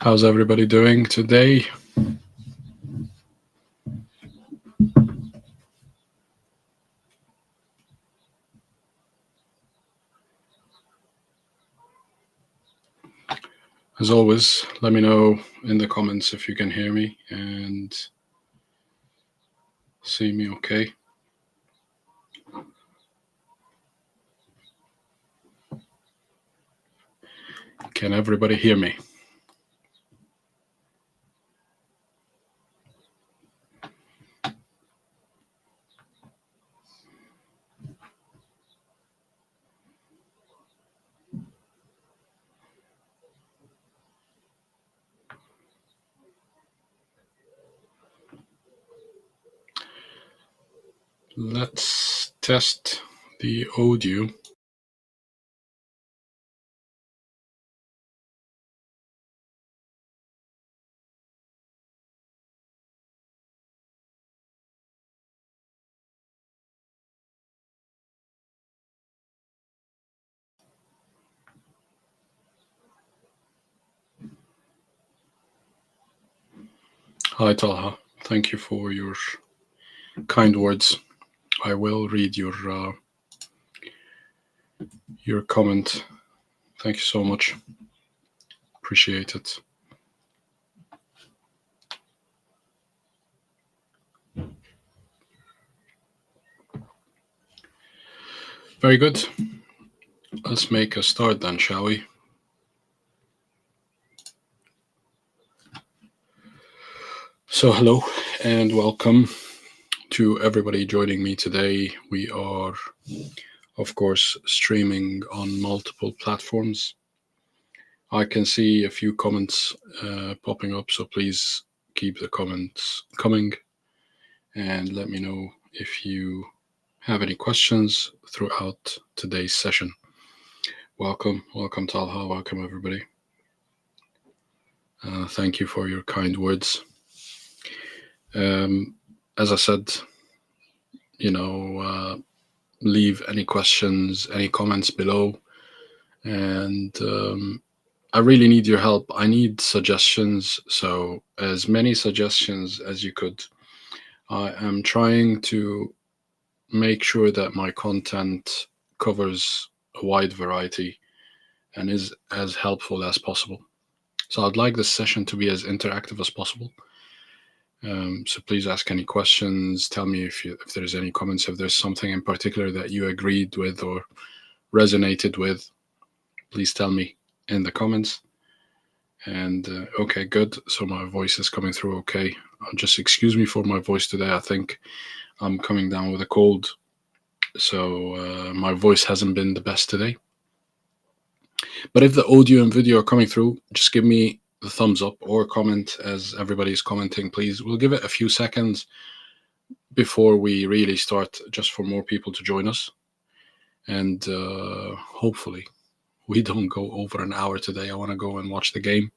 How's everybody doing today? As always, let me know in the comments if you can hear me and see me okay. Can everybody hear me? Let's test the audio. Hi Talha, thank you for your kind words. I will read your comment. Thank you so much. Appreciate it. Very good. Let's make a start then, shall we? So, hello and welcome to everybody joining me today. We are, of course, streaming on multiple platforms. I can see a few comments popping up, so please keep the comments coming and let me know if you have any questions throughout today's session. Welcome Talha, welcome everybody. Thank you for your kind words. As I said, leave any questions, any comments below, and I really need your help. I need suggestions, so as many suggestions as you could. I am trying to make sure that my content covers a wide variety and is as helpful as possible. So I'd like this session to be as interactive as possible. So please ask any questions. Tell me if there's any comments, if there's something in particular that you agreed with or resonated with. Please tell me in the comments. And okay, good. So my voice is coming through okay. Just excuse me for my voice today. I think I'm coming down with a cold, so my voice hasn't been the best today. But if the audio and video are coming through, just give me the thumbs up or comment as everybody's commenting, please. We'll give it a few seconds before we really start, just for more people to join us. And hopefully we don't go over an hour today. I want to go and watch the game.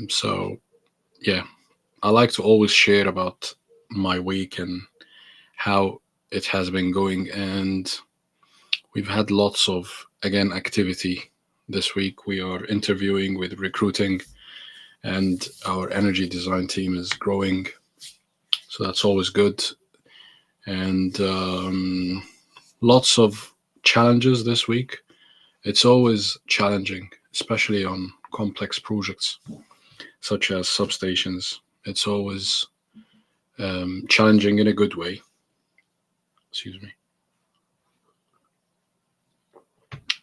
So, yeah, I like to always share about my week and how it has been going. And we've had lots of, again, activity this week. We are interviewing with recruiting, and our energy design team is growing. So that's always good. And lots of challenges this week. It's always challenging, especially on complex projects such as substations. It's always challenging in a good way. Excuse me.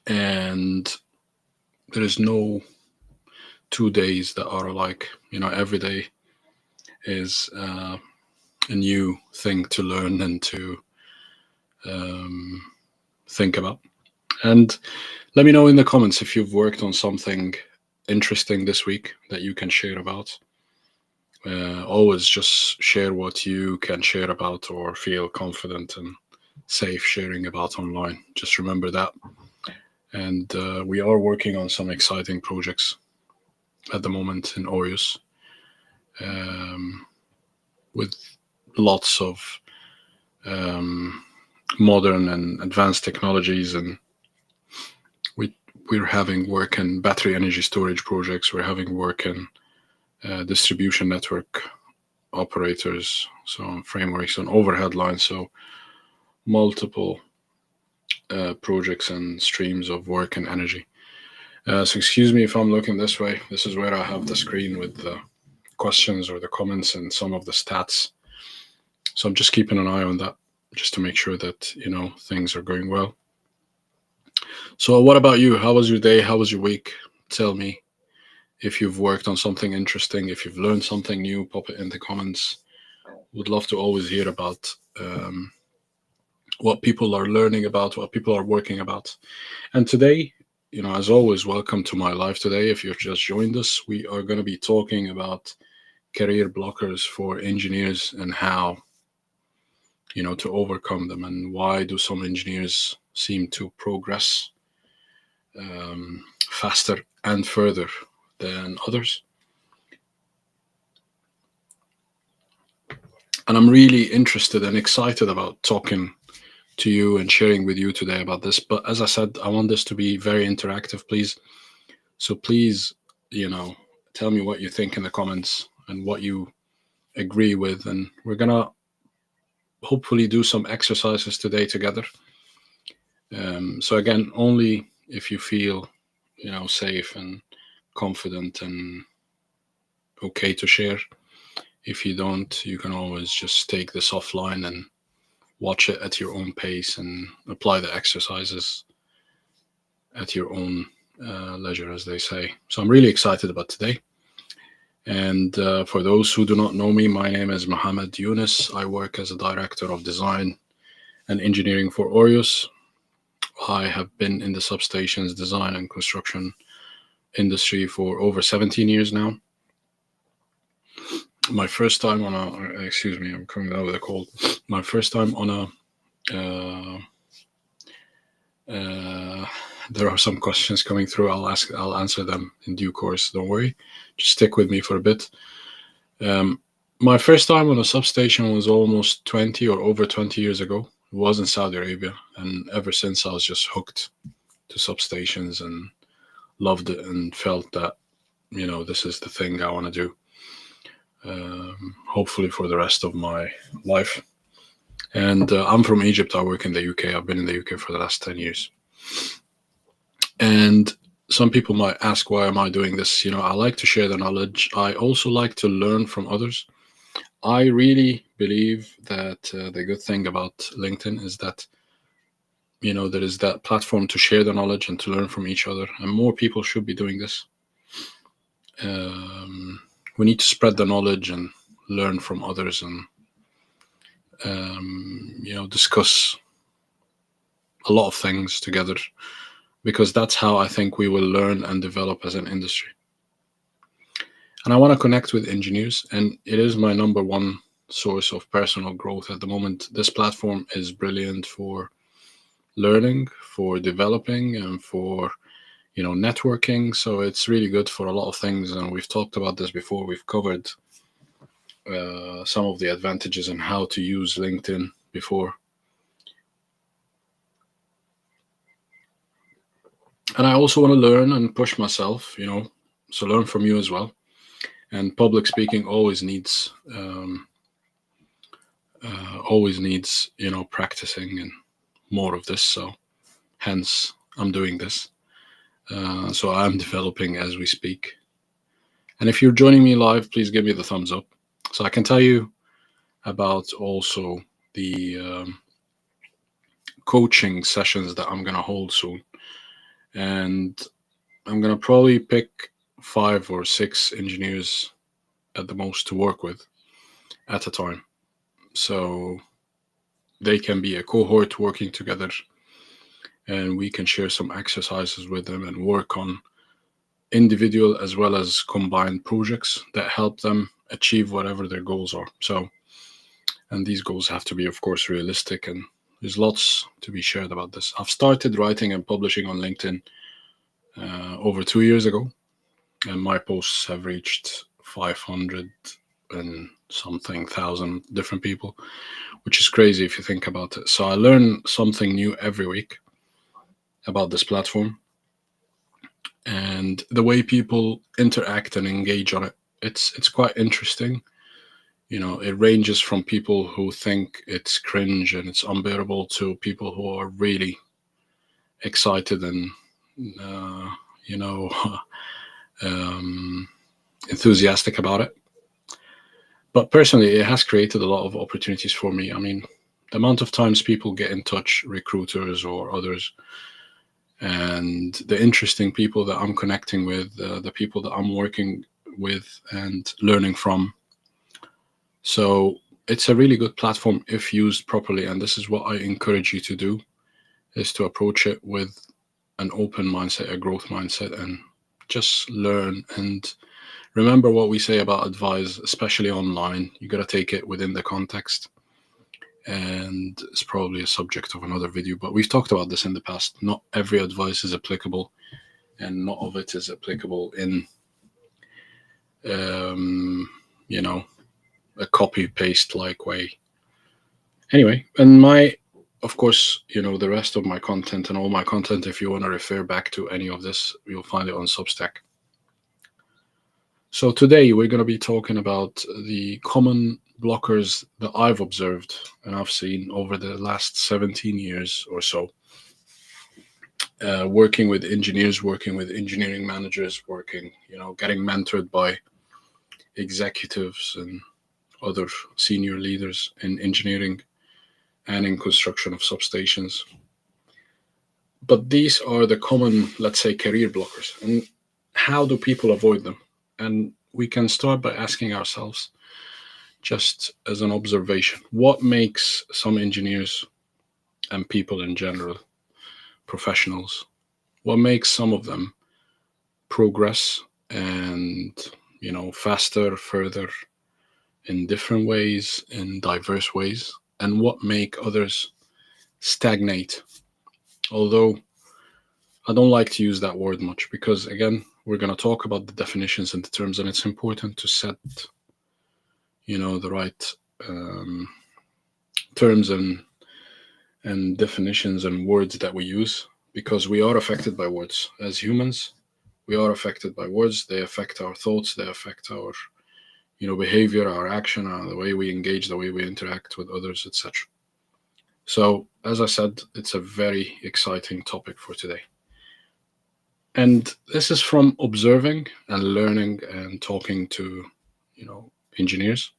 And there is no 2 days that are alike. Every day is a new thing to learn and to think about. And let me know in the comments if you've worked on something interesting this week that you can share about. Always just share what you can share about or feel confident and safe sharing about online. Just remember that. And we are working on some exciting projects at the moment in Aureus, with lots of modern and advanced technologies, and we're having work in battery energy storage projects. We're having work in distribution network operators, so on frameworks and overhead lines. So multiple projects and streams of work and energy. So excuse me if I'm looking this way. This is where I have the screen with the questions or the comments and some of the stats. So I'm just keeping an eye on that, just to make sure that things are going well. So what about you? How was your day? How was your week? Tell me if you've worked on something interesting, if you've learned something new. Pop it in the comments. Would love to always hear about what people are learning about, what people are working about. And today, as always, welcome to my live today. If you've just joined us, we are going to be talking about career blockers for engineers and how, to overcome them, and why do some engineers seem to progress faster and further than others. And I'm really interested and excited about talking to you and sharing with you today about this. But as I said, I want this to be very interactive, please. So please, tell me what you think in the comments and what you agree with. And we're going to hopefully do some exercises today together. So again, only if you feel, safe and confident and okay to share. If you don't, you can always just take this offline and watch it at your own pace and apply the exercises at your own leisure, as they say. So I'm really excited about today. And for those who do not know me, my name is Mohammed Yunus. I work as a director of design and engineering for Orius. I have been in the substations design and construction industry for over 17 years now. My first time on excuse me, I'm coming down with a cold. My first time on there are some questions coming through. I'll answer them in due course. Don't worry. Just stick with me for a bit. My first time on a substation was almost 20 or over 20 years ago. It was in Saudi Arabia, and ever since I was just hooked to substations and loved it and felt that, this is the thing I want to do. Hopefully for the rest of my life. And I'm from Egypt. I work in the UK. I've been in the UK for the last 10 years. And some people might ask, why am I doing this? I like to share the knowledge. I also like to learn from others. I really believe that the good thing about LinkedIn is that, there is that platform to share the knowledge and to learn from each other. And more people should be doing this. We need to spread the knowledge and learn from others and, discuss a lot of things together, because that's how I think we will learn and develop as an industry. And I want to connect with engineers, and it is my number one source of personal growth at the moment. This platform is brilliant for learning, for developing, and for, networking. So it's really good for a lot of things. And we've talked about this before. We've covered some of the advantages and how to use LinkedIn before. And I also want to learn and push myself, so learn from you as well. And public speaking always needs, practicing and more of this. So hence I'm doing this. So I'm developing as we speak. And if you're joining me live, please give me the thumbs up, so I can tell you about also the coaching sessions that I'm going to hold soon. And I'm going to probably pick 5 or 6 engineers at the most to work with at a time. So they can be a cohort working together, and we can share some exercises with them and work on individual as well as combined projects that help them achieve whatever their goals are. So, and these goals have to be, of course, realistic, and there's lots to be shared about this. I've started writing and publishing on LinkedIn over 2 years ago, and my posts have reached 500 and something thousand different people, which is crazy if you think about it. So I learn something new every week about this platform. and the way people interact and engage on it. It's quite interesting. It ranges from people who think it's cringe and it's unbearable to people who are really excited and uh, you know um, enthusiastic about it. But personally, it has created a lot of opportunities for me. I mean, the amount of times people get in touch, recruiters or others, and the interesting people that I'm connecting with, the people that I'm working with and learning from. So it's a really good platform if used properly, and this is what I encourage you to do: is to approach it with an open mindset, a growth mindset, and just learn. And remember what we say about advice, especially online. You got to take it within the context. And it's probably a subject of another video, but we've talked about this in the past. Not every advice is applicable, and not of it is applicable in, um, you know, a copy paste like way. Anyway, and of course, the rest of my content and all my content, if you want to refer back to any of this, you'll find it on Substack. So today we're going to be talking about the common blockers that I've observed and I've seen over the last 17 years or so, working with engineers, working with engineering managers, getting mentored by executives and other senior leaders in engineering and in construction of substations. But these are the common, let's say, career blockers. And how do people avoid them? And we can start by asking ourselves, just as an observation, what makes some engineers and people in general, professionals, what makes some of them progress and, faster, further, in different ways, in diverse ways, and what make others stagnate? Although I don't like to use that word much because, again, we're going to talk about the definitions and the terms, and it's important to set, the right terms and definitions and words that we use, because we are affected by words. As humans, we are affected by words. They affect our thoughts. They affect our, behavior, our action, the way we engage, the way we interact with others, etc. So, as I said, it's a very exciting topic for today. And this is from observing and learning and talking to, engineers,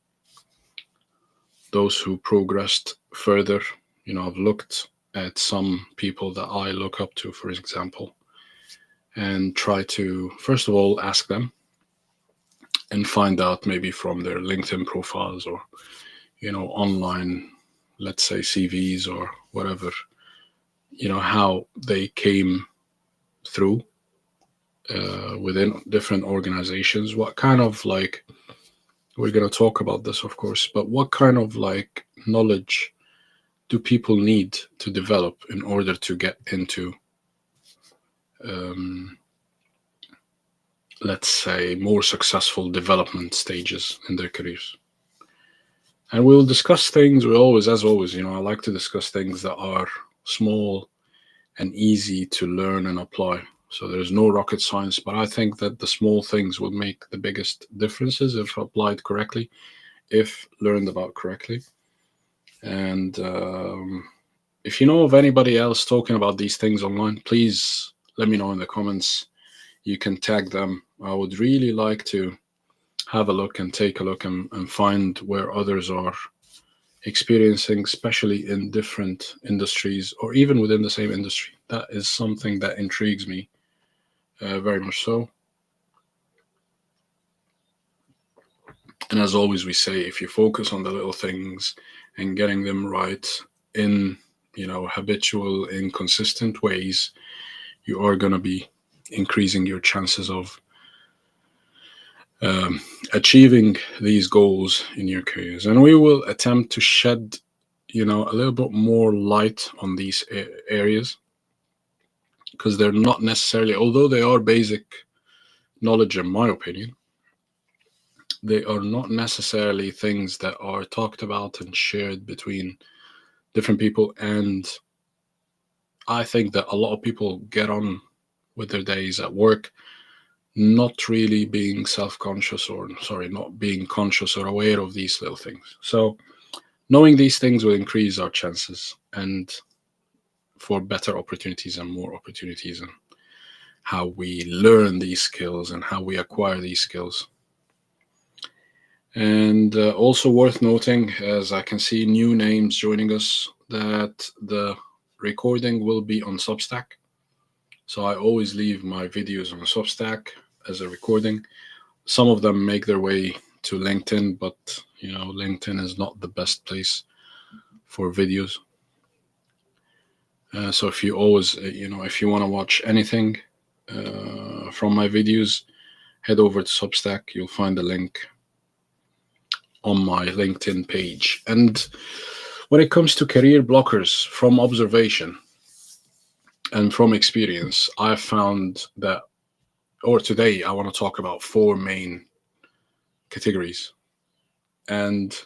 those who progressed further. I've looked at some people that I look up to, for example, and try to, first of all, ask them and find out maybe from their LinkedIn profiles or, online, let's say CVs or whatever, how they came through within different organizations, what kind of we're going to talk about this, of course, but what kind of knowledge do people need to develop in order to get into, let's say, more successful development stages in their careers? And we'll discuss things. As always, I like to discuss things that are small and easy to learn and apply. So there's no rocket science, but I think that the small things will make the biggest differences if applied correctly, if learned about correctly. And if you know of anybody else talking about these things online, please let me know in the comments. You can tag them. I would really like to have a look and take a look and find where others are experiencing, especially in different industries or even within the same industry. That is something that intrigues me very much so. And as always, we say, if you focus on the little things and getting them right in, habitual, in consistent ways, you are going to be increasing your chances of achieving these goals in your careers. And we will attempt to shed, a little bit more light on these areas, because they're not necessarily, although they are basic knowledge, in my opinion, they are not necessarily things that are talked about and shared between different people. And I think that a lot of people get on with their days at work, not really being self-conscious, or sorry, not being conscious or aware of these little things. So knowing these things will increase our chances and for better opportunities and more opportunities, and how we learn these skills and how we acquire these skills. And also worth noting, as I can see new names joining us, that the recording will be on Substack. So I always leave my videos on Substack as a recording. Some of them make their way to LinkedIn, but LinkedIn is not the best place for videos. So if you always, if you want to watch anything from my videos, head over to Substack. You'll find the link on my LinkedIn page. And when it comes to career blockers, from observation and from experience, I've found that, or today, I want to talk about four main categories. And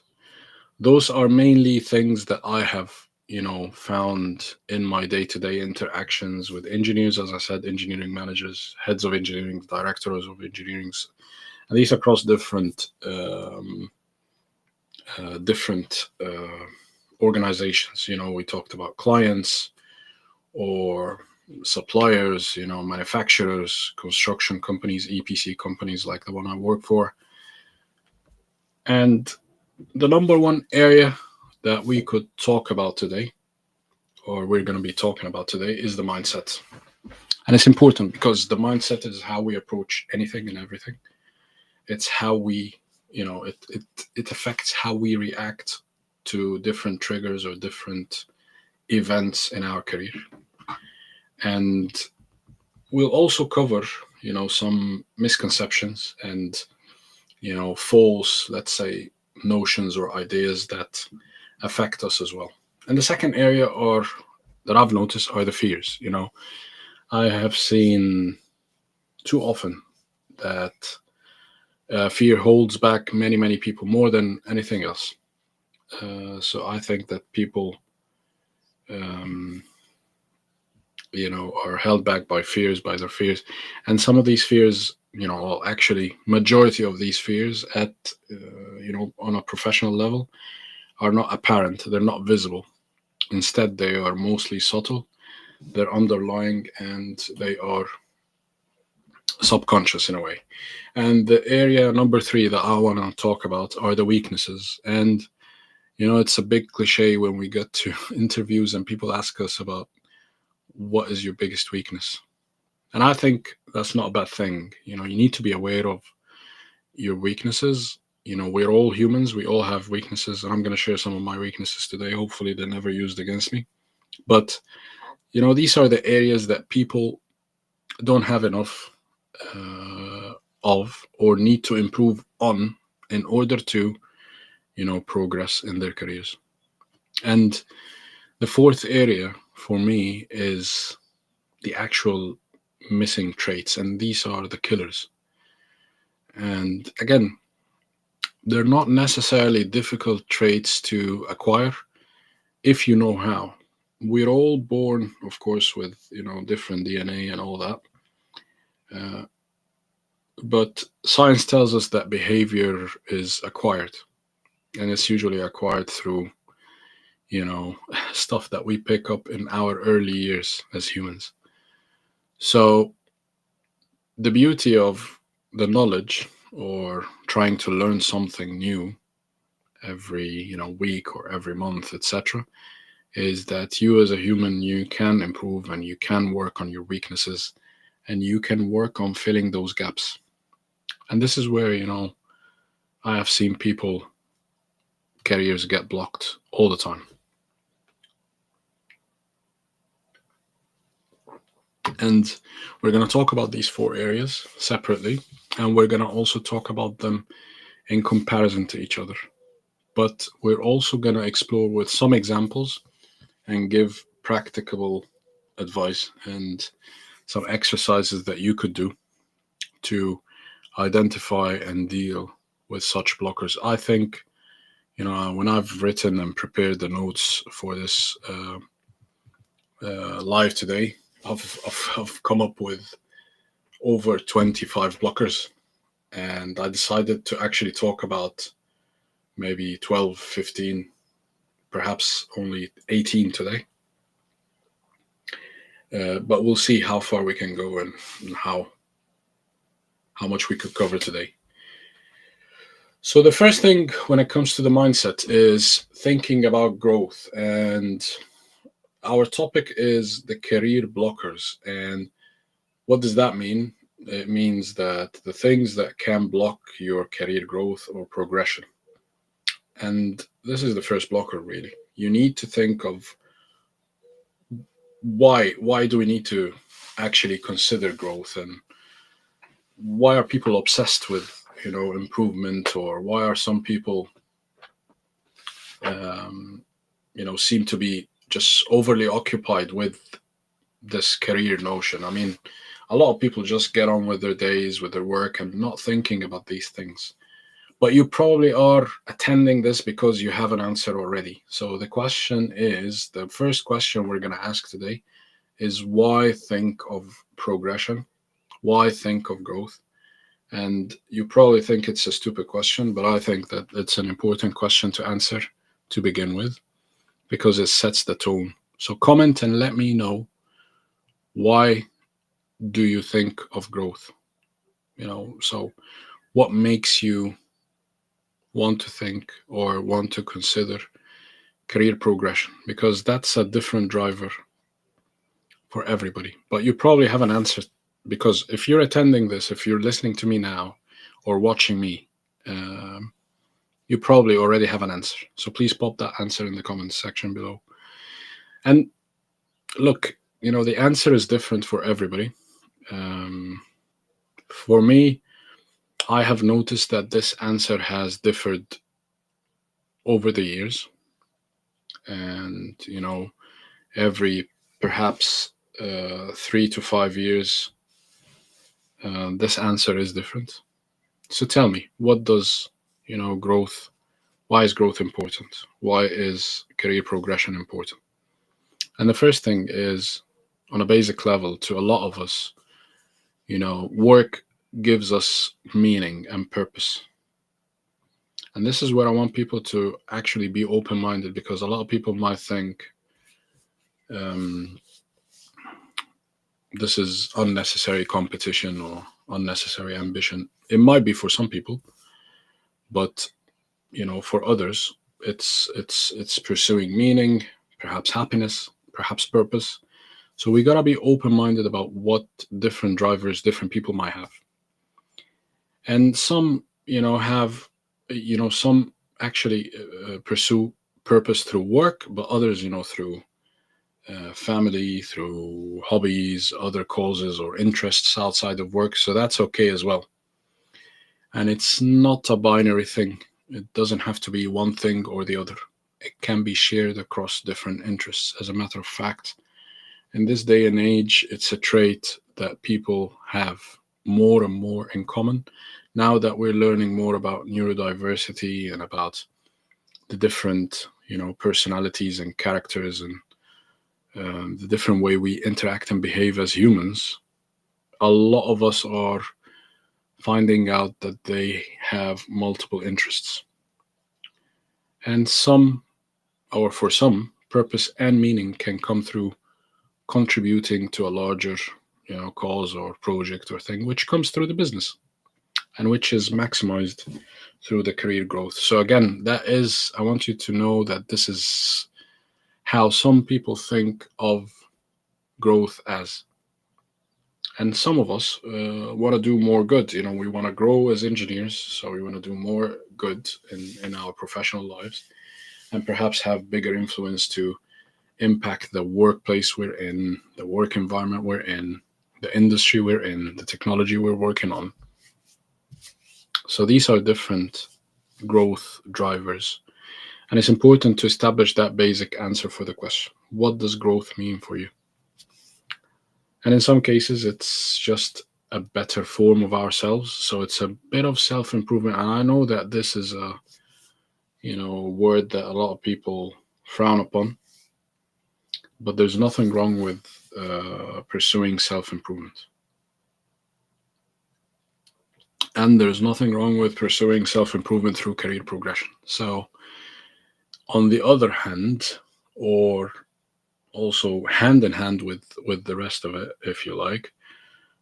those are mainly things that I have, found in my day-to-day interactions with engineers, as I said, engineering managers, heads of engineering, directors of engineering, and these across different organizations. We talked about clients or suppliers, manufacturers, construction companies, EPC companies like the one I work for. And the number one area that we could talk about today, or we're going to be talking about today, is the mindset. And it's important because the mindset is how we approach anything and everything. It's how we, it affects how we react to different triggers or different events in our career. And we'll also cover, some misconceptions and, false, let's say, notions or ideas that affect us as well. And the second area that I've noticed are the fears. I have seen too often that fear holds back many, many people more than anything else. So I think that people, um, are held back by their fears. And some of these fears, well, actually, majority of these fears at, on a professional level are not apparent. They're not visible. Instead, they are mostly subtle. They're underlying and they are subconscious in a way. And the area number three that I want to talk about are the weaknesses. And, it's a big cliche when we get to interviews and people ask us about what is your biggest weakness. And I think that's not a bad thing. You need to be aware of your weaknesses. We're all humans. We all have weaknesses. And I'm going to share some of my weaknesses today. Hopefully, they're never used against me. But, these are the areas that people don't have enough of or need to improve on in order to, progress in their careers. And the fourth area for me is the actual missing traits, and these are the killers. And again, they're not necessarily difficult traits to acquire if you know how. We're all born, of course, with different DNA and all that. But science tells us that behavior is acquired, and it's usually acquired through stuff that we pick up in our early years as humans. So the beauty of the knowledge, or trying to learn something new every week or every month, etc., is that you as a human, you can improve and you can work on your weaknesses and you can work on filling those gaps. And this is where I have seen people careers get blocked all the time. And we're going to talk about these four areas separately, and we're going to also talk about them in comparison to each other. But we're also going to explore with some examples and give practicable advice and some exercises that you could do to identify and deal with such blockers. I think, when I've written and prepared the notes for this live today, I've come up with over 25 blockers, and I decided to actually talk about maybe 12, 15, perhaps only 18 today. But we'll see how far we can go and how much we could cover today. So the first thing when it comes to the mindset is thinking about growth, and our topic is the career blockers. And what does that mean? It means that the things that can block your career growth or progression. And this is the first blocker, really. You need to think of why do we need to actually consider growth, and why are people obsessed with improvement, or why are some people um, seem to be just overly occupied with this career notion. I mean, a lot of people just get on with their days, with their work, and not thinking about these things. But you probably are attending this because you have an answer already. So the first question we're going to ask today is, why think of progression? Why think of growth? And you probably think it's a stupid question, but I think that it's an important question to answer to begin with, because it sets the tone. So comment and let me know, why do you think of growth? So what makes you want to think or want to consider career progression? Because that's a different driver for everybody. But you probably have an answer, because if you're attending this, if you're listening to me now or watching me, um, you probably already have an answer. So please pop that answer in the comments section below. And look, the answer is different for everybody. For me, I have noticed that this answer has differed over the years. And, every perhaps 3 to 5 years, this answer is different. So tell me, what does, growth, why is growth important? Why is career progression important? And the first thing is, on a basic level, to a lot of us, work gives us meaning and purpose. And this is where I want people to actually be open minded, because a lot of people might think um, this is unnecessary competition or unnecessary ambition. It might be for some people, but for others, it's pursuing meaning, perhaps happiness, perhaps purpose. So we gotta be open minded about what different drivers different people might have. And some have some actually pursue purpose through work, but others through family, through hobbies, other causes or interests outside of work. So that's okay as well. And it's not a binary thing. It doesn't have to be one thing or the other. It can be shared across different interests. As a matter of fact, in this day and age, it's a trait that people have more and more in common. Now that we're learning more about neurodiversity and about the different, personalities and characters, and the different way we interact and behave as humans, a lot of us are finding out that they have multiple interests. And for some, purpose and meaning can come through contributing to a larger, cause or project or thing, which comes through the business and which is maximized through the career growth. So again, I want you to know that this is how some people think of growth as. And some of us want to do more good. We want to grow as engineers, so we want to do more good in our professional lives, and perhaps have bigger influence to impact the workplace we're in, the work environment we're in, the industry we're in, the technology we're working on. So these are different growth drivers. And it's important to establish that basic answer for the question: what does growth mean for you? And in some cases, it's just a better form of ourselves. So it's a bit of self improvement. And I know that this is a word that a lot of people frown upon, but there's nothing wrong with pursuing self-improvement. And there's nothing wrong with pursuing self-improvement through career progression. So on the other hand, or also hand in hand with the rest of it, if you like,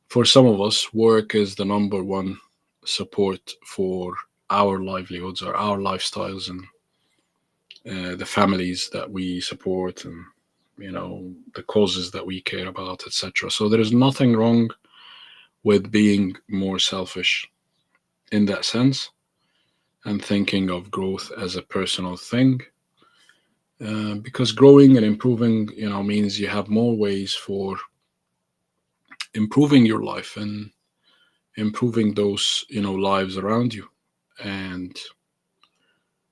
for some of us, work is the number one support for our livelihoods or our lifestyles, and the families that we support, and the causes that we care about, etc. So there is nothing wrong with being more selfish in that sense and thinking of growth as a personal thing, because growing and improving means you have more ways for improving your life and improving those lives around you. And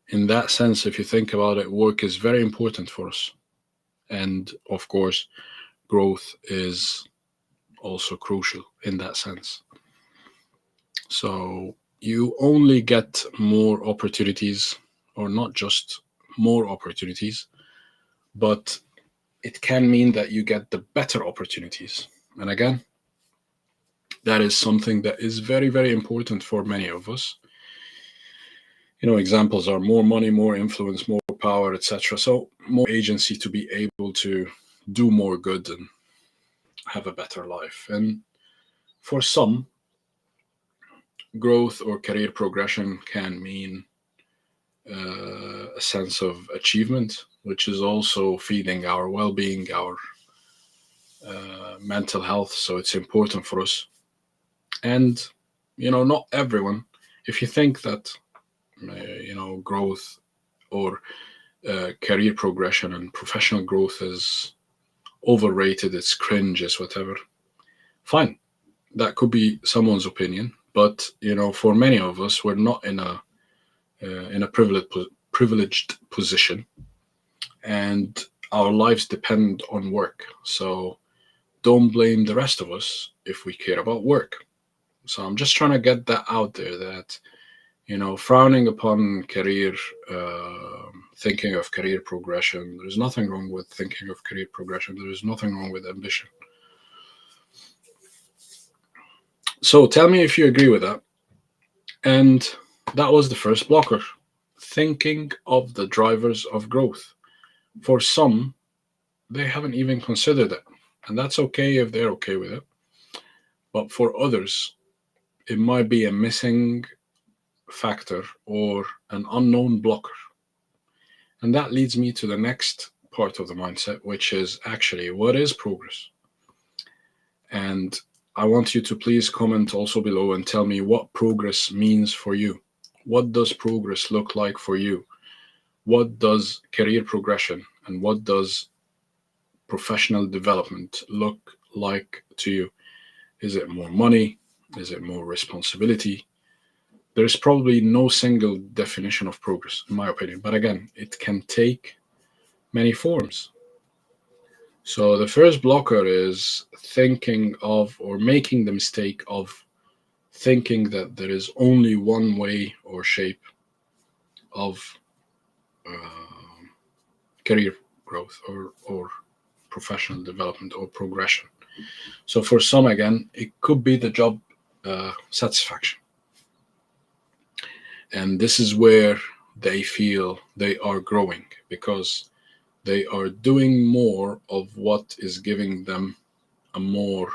in that sense, if you think about it, work is very important for us, and of course growth is also crucial in that sense. So you only get more opportunities, or not just more opportunities, but it can mean that you get the better opportunities. And again, that is something that is very, very important for many of us. Examples are more money, more influence, more power, etc. So more agency to be able to do more good and have a better life. And for some, growth or career progression can mean a sense of achievement, which is also feeding our well-being, our mental health. So it's important for us. And not everyone. If you think that growth or career progression and professional growth is overrated, it's cringe, it's whatever, fine. That could be someone's opinion, but for many of us, we're not in a privileged position, and our lives depend on work. So don't blame the rest of us if we care about work. So I'm just trying to get that out there, that frowning upon career, thinking of career progression, there's nothing wrong with thinking of career progression. There is nothing wrong with ambition. So tell me if you agree with that. And that was the first blocker, thinking of the drivers of growth. For some, they haven't even considered it, and that's okay if they're okay with it. But for others, it might be a missing factor or an unknown blocker. And that leads me to the next part of the mindset, which is actually, what is progress? And I want you to please comment also below and tell me what progress means for you. What does progress look like for you? What does career progression and what does professional development look like to you? Is it more money? Is it more responsibility? There's probably no single definition of progress, in my opinion. But again, it can take many forms. So the first blocker is thinking of, or making the mistake of thinking that there is only one way or shape of career growth or professional development or progression. So for some, again, it could be the job satisfaction. And this is where they feel they are growing, because they are doing more of what is giving them a more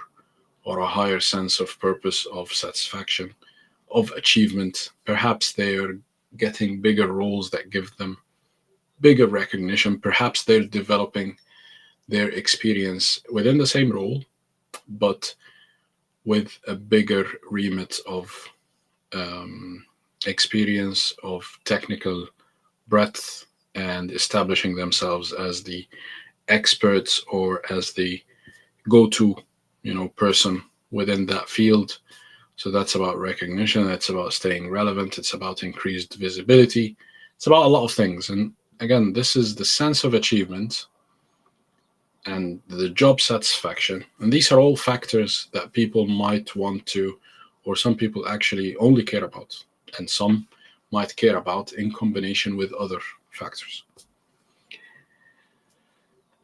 or a higher sense of purpose, of satisfaction, of achievement. Perhaps they are getting bigger roles that give them bigger recognition. Perhaps they're developing their experience within the same role, but with a bigger remit of experience, of technical breadth, and establishing themselves as the experts or as the go-to person within that field. So that's about recognition, that's about staying relevant, it's about increased visibility, it's about a lot of things. And again, this is the sense of achievement and the job satisfaction. And these are all factors that people might want to, or some people actually only care about, and some might care about in combination with other factors.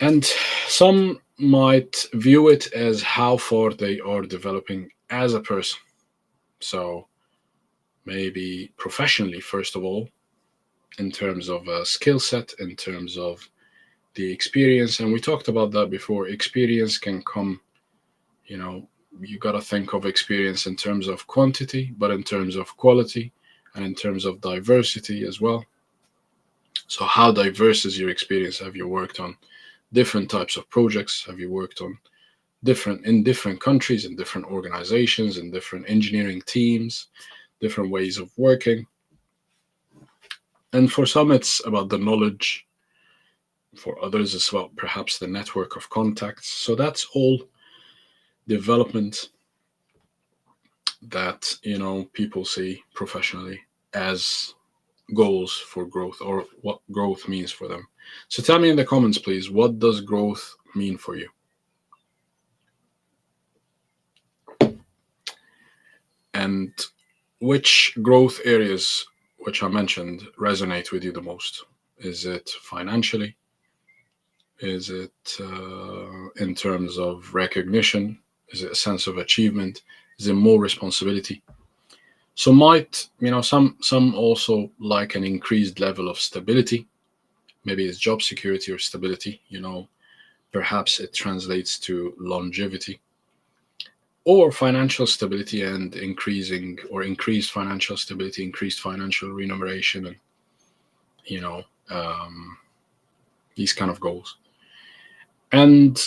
And some might view it as how far they are developing as a person. So maybe professionally, first of all, in terms of a skill set, in terms of the experience. And we talked about that before. Experience can come, you know, you got to think of experience in terms of quantity, but in terms of quality and in terms of diversity as well. So, how diverse is your experience? Have you worked on different types of projects? Have you worked on different countries, in different organizations, in different engineering teams, different ways of working? And for some, it's about the knowledge. For others, it's about perhaps the network of contacts. So that's all development that people see professionally as goals for growth, or what growth means for them. So tell me in the comments, please, what does growth mean for you? And which growth areas, which I mentioned, resonate with you the most? Is it financially? Is it in terms of recognition? Is it a sense of achievement? Is it more responsibility? So might, some also like an increased level of stability. Maybe it's job security or stability, perhaps it translates to longevity, or financial stability and increasing or increased financial stability, increased financial remuneration, and you know um, these kind of goals. And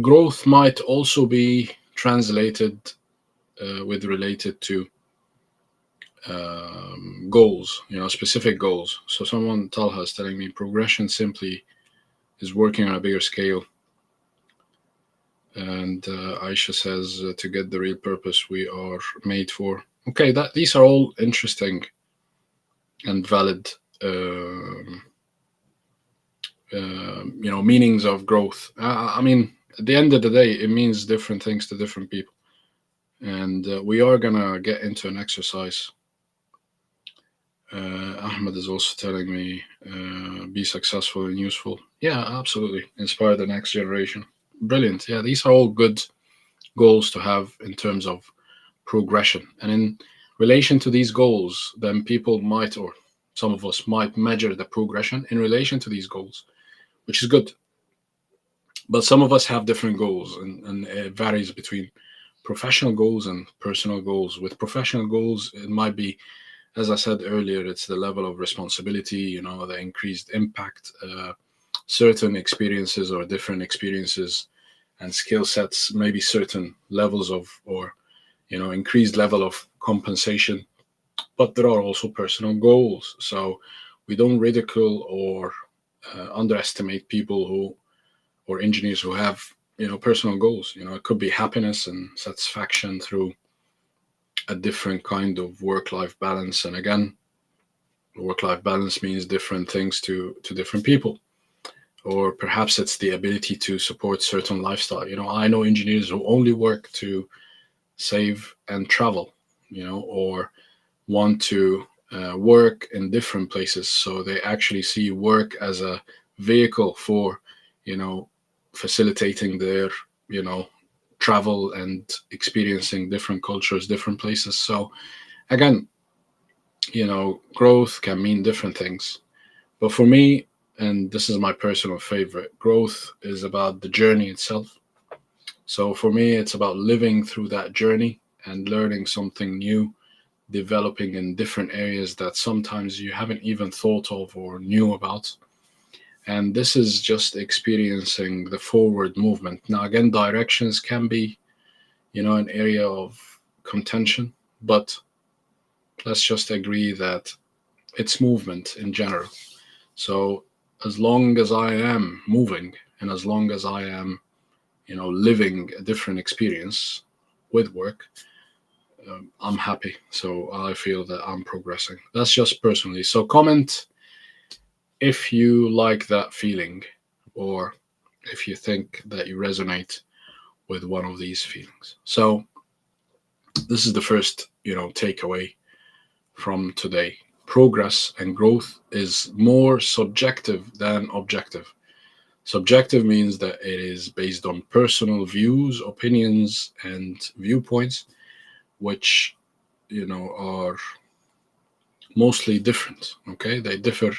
growth might also be translated with related to goals, specific goals. So someone, Talha, is telling me progression simply is working on a bigger scale. And Aisha says to get the real purpose we are made for. Okay, that these are all interesting and valid, meanings of growth. I mean, at the end of the day, it means different things to different people. And we are gonna get into an exercise. Ahmed is also telling me be successful and useful. Yeah, absolutely. Inspire the next generation. Brilliant. Yeah, these are all good goals to have in terms of progression. And in relation to these goals, then people might, or some of us might, measure the progression in relation to these goals, which is good. But some of us have different goals, and it varies between professional goals and personal goals. With professional goals, it might be, as I said earlier, it's the level of responsibility, the increased impact, certain experiences or different experiences and skill sets, maybe certain levels of, or increased level of compensation. But there are also personal goals. So we don't ridicule or underestimate people who, or engineers who have, personal goals. It could be happiness and satisfaction through a different kind of work-life balance. And again, work-life balance means different things to different people. Or perhaps it's the ability to support certain lifestyle. I know engineers who only work to save and travel, or want to work in different places. So they actually see work as a vehicle for, you know, facilitating their, you know, travel and experiencing different cultures, different places. So again, growth can mean different things. But for me, and this is my personal favorite, growth is about the journey itself. So for me, it's about living through that journey and learning something new, developing in different areas that sometimes you haven't even thought of or knew about. And this is just experiencing the forward movement. Now, again, directions can be, an area of contention, but let's just agree that it's movement in general. So as long as I am moving and as long as I am, living a different experience with work, I'm happy. So I feel that I'm progressing. That's just personally. So comment if you like that feeling, or if you think that you resonate with one of these feelings. So this is the first, takeaway from today. Progress and growth is more subjective than objective. Subjective means that it is based on personal views, opinions, and viewpoints, which are mostly different. Okay, they differ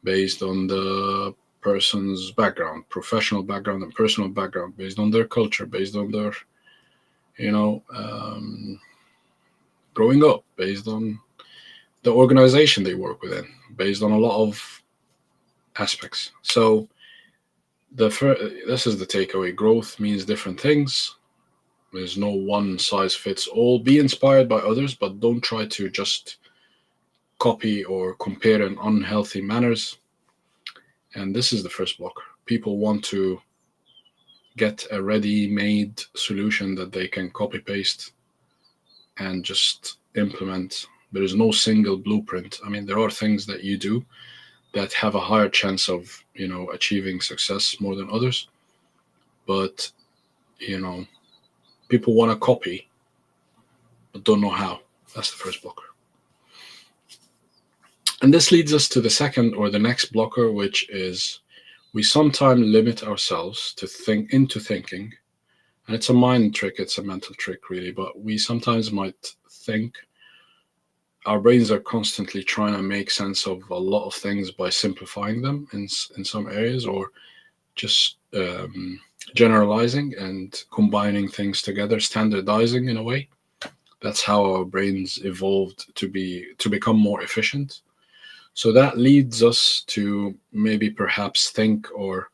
based on the person's background, professional background and personal background, based on their culture, based on their you know um, growing up, based on the organization they work within, based on a lot of aspects. So this is the takeaway: growth means different things. There's no one size fits all. Be inspired by others, but don't try to just copy or compare in unhealthy manners. And this is the first blocker. People want to get a ready made solution that they can copy paste and just implement. There is no single blueprint. I mean, there are things that you do that have a higher chance of, achieving success more than others. But, you know, people want to copy, but don't know how. That's the first blocker. And this leads us to the second or the next blocker, which is we sometimes limit ourselves to think into thinking. And it's a mind trick, it's a mental trick, really. But we sometimes might think our brains are constantly trying to make sense of a lot of things by simplifying them in some areas, or just generalizing and combining things together, standardizing in a way. That's how our brains evolved to become more efficient. So that leads us to maybe perhaps think or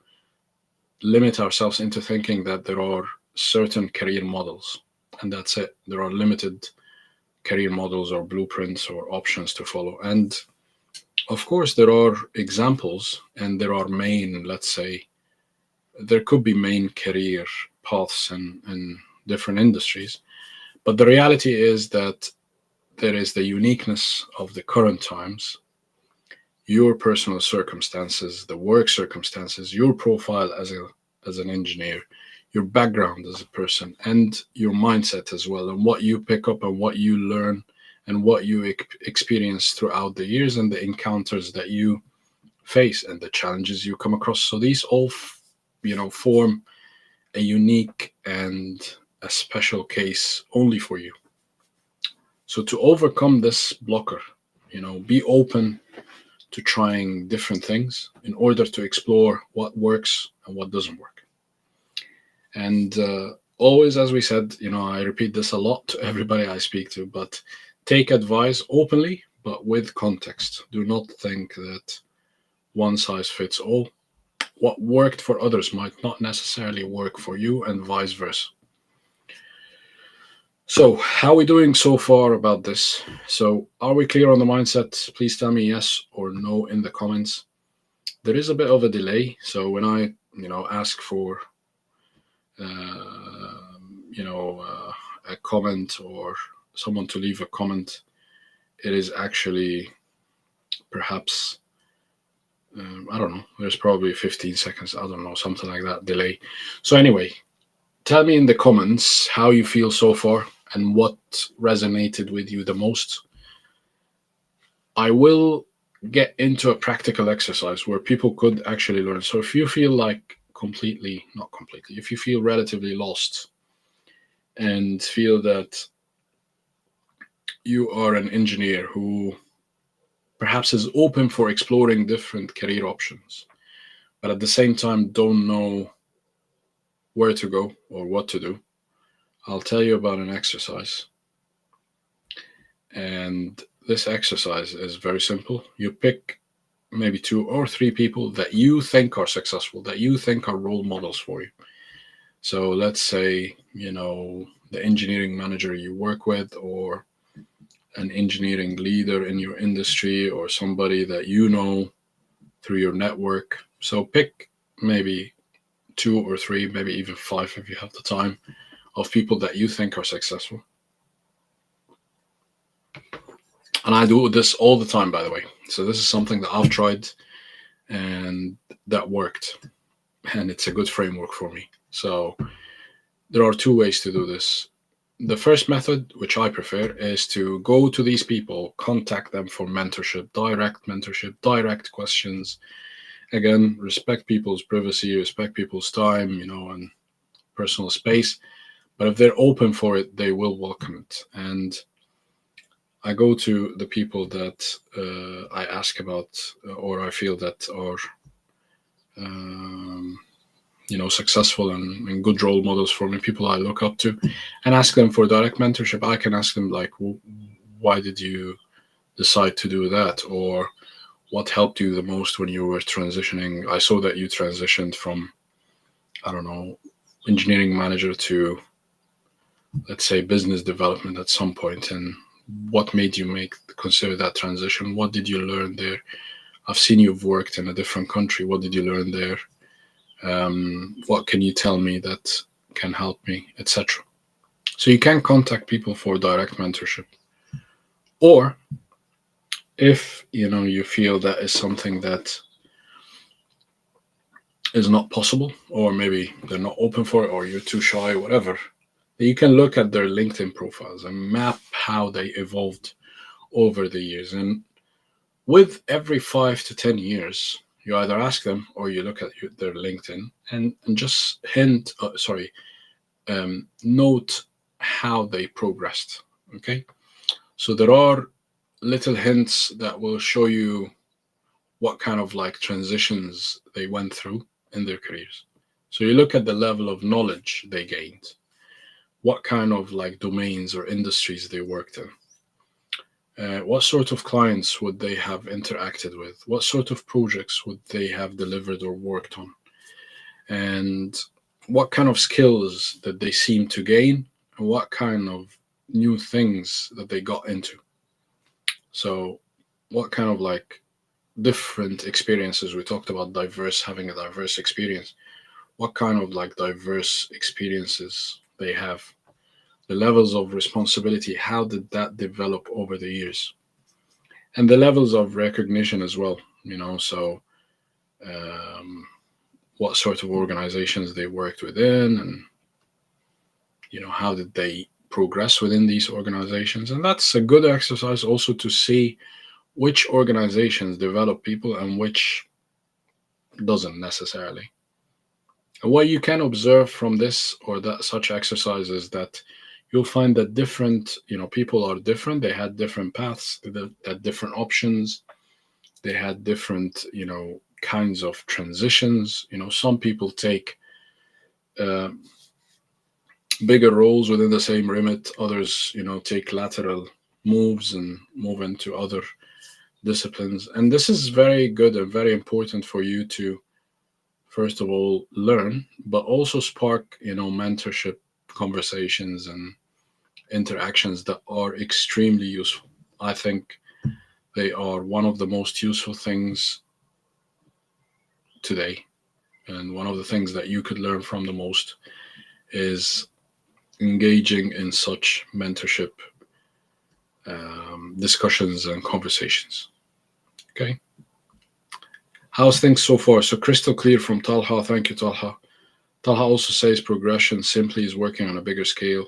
limit ourselves into thinking that there are certain career models, and that's it. There are limited career models or blueprints or options to follow. And of course, there are examples and there are main, let's say, there could be main career paths in different industries. But the reality is that there is the uniqueness of the current times, your personal circumstances, the work circumstances, your profile as an engineer, your background as a person, and your mindset as well, and what you pick up and what you learn and what you experience throughout the years and the encounters that you face and the challenges you come across. So these all, form a unique and a special case only for you. So to overcome this blocker, be open to trying different things in order to explore what works and what doesn't work. And always, as we said, I repeat this a lot to everybody I speak to, but take advice openly, but with context. Do not think that one size fits all. What worked for others might not necessarily work for you, and vice versa. So, how are we doing so far about this? So, are we clear on the mindset? Please tell me yes or no in the comments. There is a bit of a delay, so when I, ask for, a comment or someone to leave a comment, it is actually perhaps I don't know. There's probably 15 seconds. I don't know, something like that delay. So anyway, tell me in the comments how you feel so far and what resonated with you the most. I will get into a practical exercise where people could actually learn. So if you feel like not completely, if you feel relatively lost and feel that you are an engineer who perhaps is open for exploring different career options, but at the same time don't know where to go or what to do, I'll tell you about an exercise. And this exercise is very simple. You pick maybe 2 or 3 people that you think are successful, that you think are role models for you. So let's say, the engineering manager you work with, or an engineering leader in your industry, or somebody that you know through your network. So pick maybe 2 or 3, maybe even 5 if you have the time, of people that you think are successful. And I do this all the time, by the way. So this is something that I've tried and that worked. And it's a good framework for me. So there are 2 ways to do this. The first method, which I prefer, is to go to these people, contact them for mentorship, direct questions, Again, respect people's privacy, respect people's time, and personal space. But if they're open for it, they will welcome it. And I go to the people that I ask about, or I feel that are, um, successful and good role models for me, people I look up to, and ask them for direct mentorship. I can ask them like, why did you decide to do that, or what helped you the most when you were transitioning? I saw that you transitioned from, I don't know, engineering manager to, let's say, business development at some point, and what made you consider that transition? What did you learn there? I've seen you've worked in a different country. What did you learn there? What can you tell me that can help me, etc. So you can contact people for direct mentorship, or if you feel that is something that is not possible, or maybe they're not open for it, or you're too shy, whatever, you can look at their LinkedIn profiles and map how they evolved over the years. And with every 5 to 10 years, you either ask them or you look at their LinkedIn and just note how they progressed. Okay. So there are little hints that will show you what kind of like transitions they went through in their careers. So you look at the level of knowledge they gained, what kind of like domains or industries they worked in, what sort of clients would they have interacted with, what sort of projects would they have delivered or worked on, and what kind of skills that they seem to gain, and what kind of new things that they got into. So, what kind of like different experiences? We talked about having a diverse experience. What kind of like diverse experiences they have, the levels of responsibility, how did that develop over the years, and the levels of recognition as well. So um, what sort of organizations they worked within, and how did they progress within these organizations. And that's a good exercise also to see which organizations develop people and which doesn't necessarily. And what you can observe from this or that such exercise is that you'll find that different people are different. They had different paths, they had different options, they had different kinds of transitions. Some people take uh, bigger roles within the same remit. Others, take lateral moves and move into other disciplines. And this is very good and very important for you to, first of all, learn, but also spark, mentorship conversations and interactions that are extremely useful. I think they are one of the most useful things today. And one of the things that you could learn from the most is engaging in such mentorship discussions and conversations. Okay. How's things so far? So crystal clear from Talha. Thank you, Talha. Talha also says progression simply is working on a bigger scale,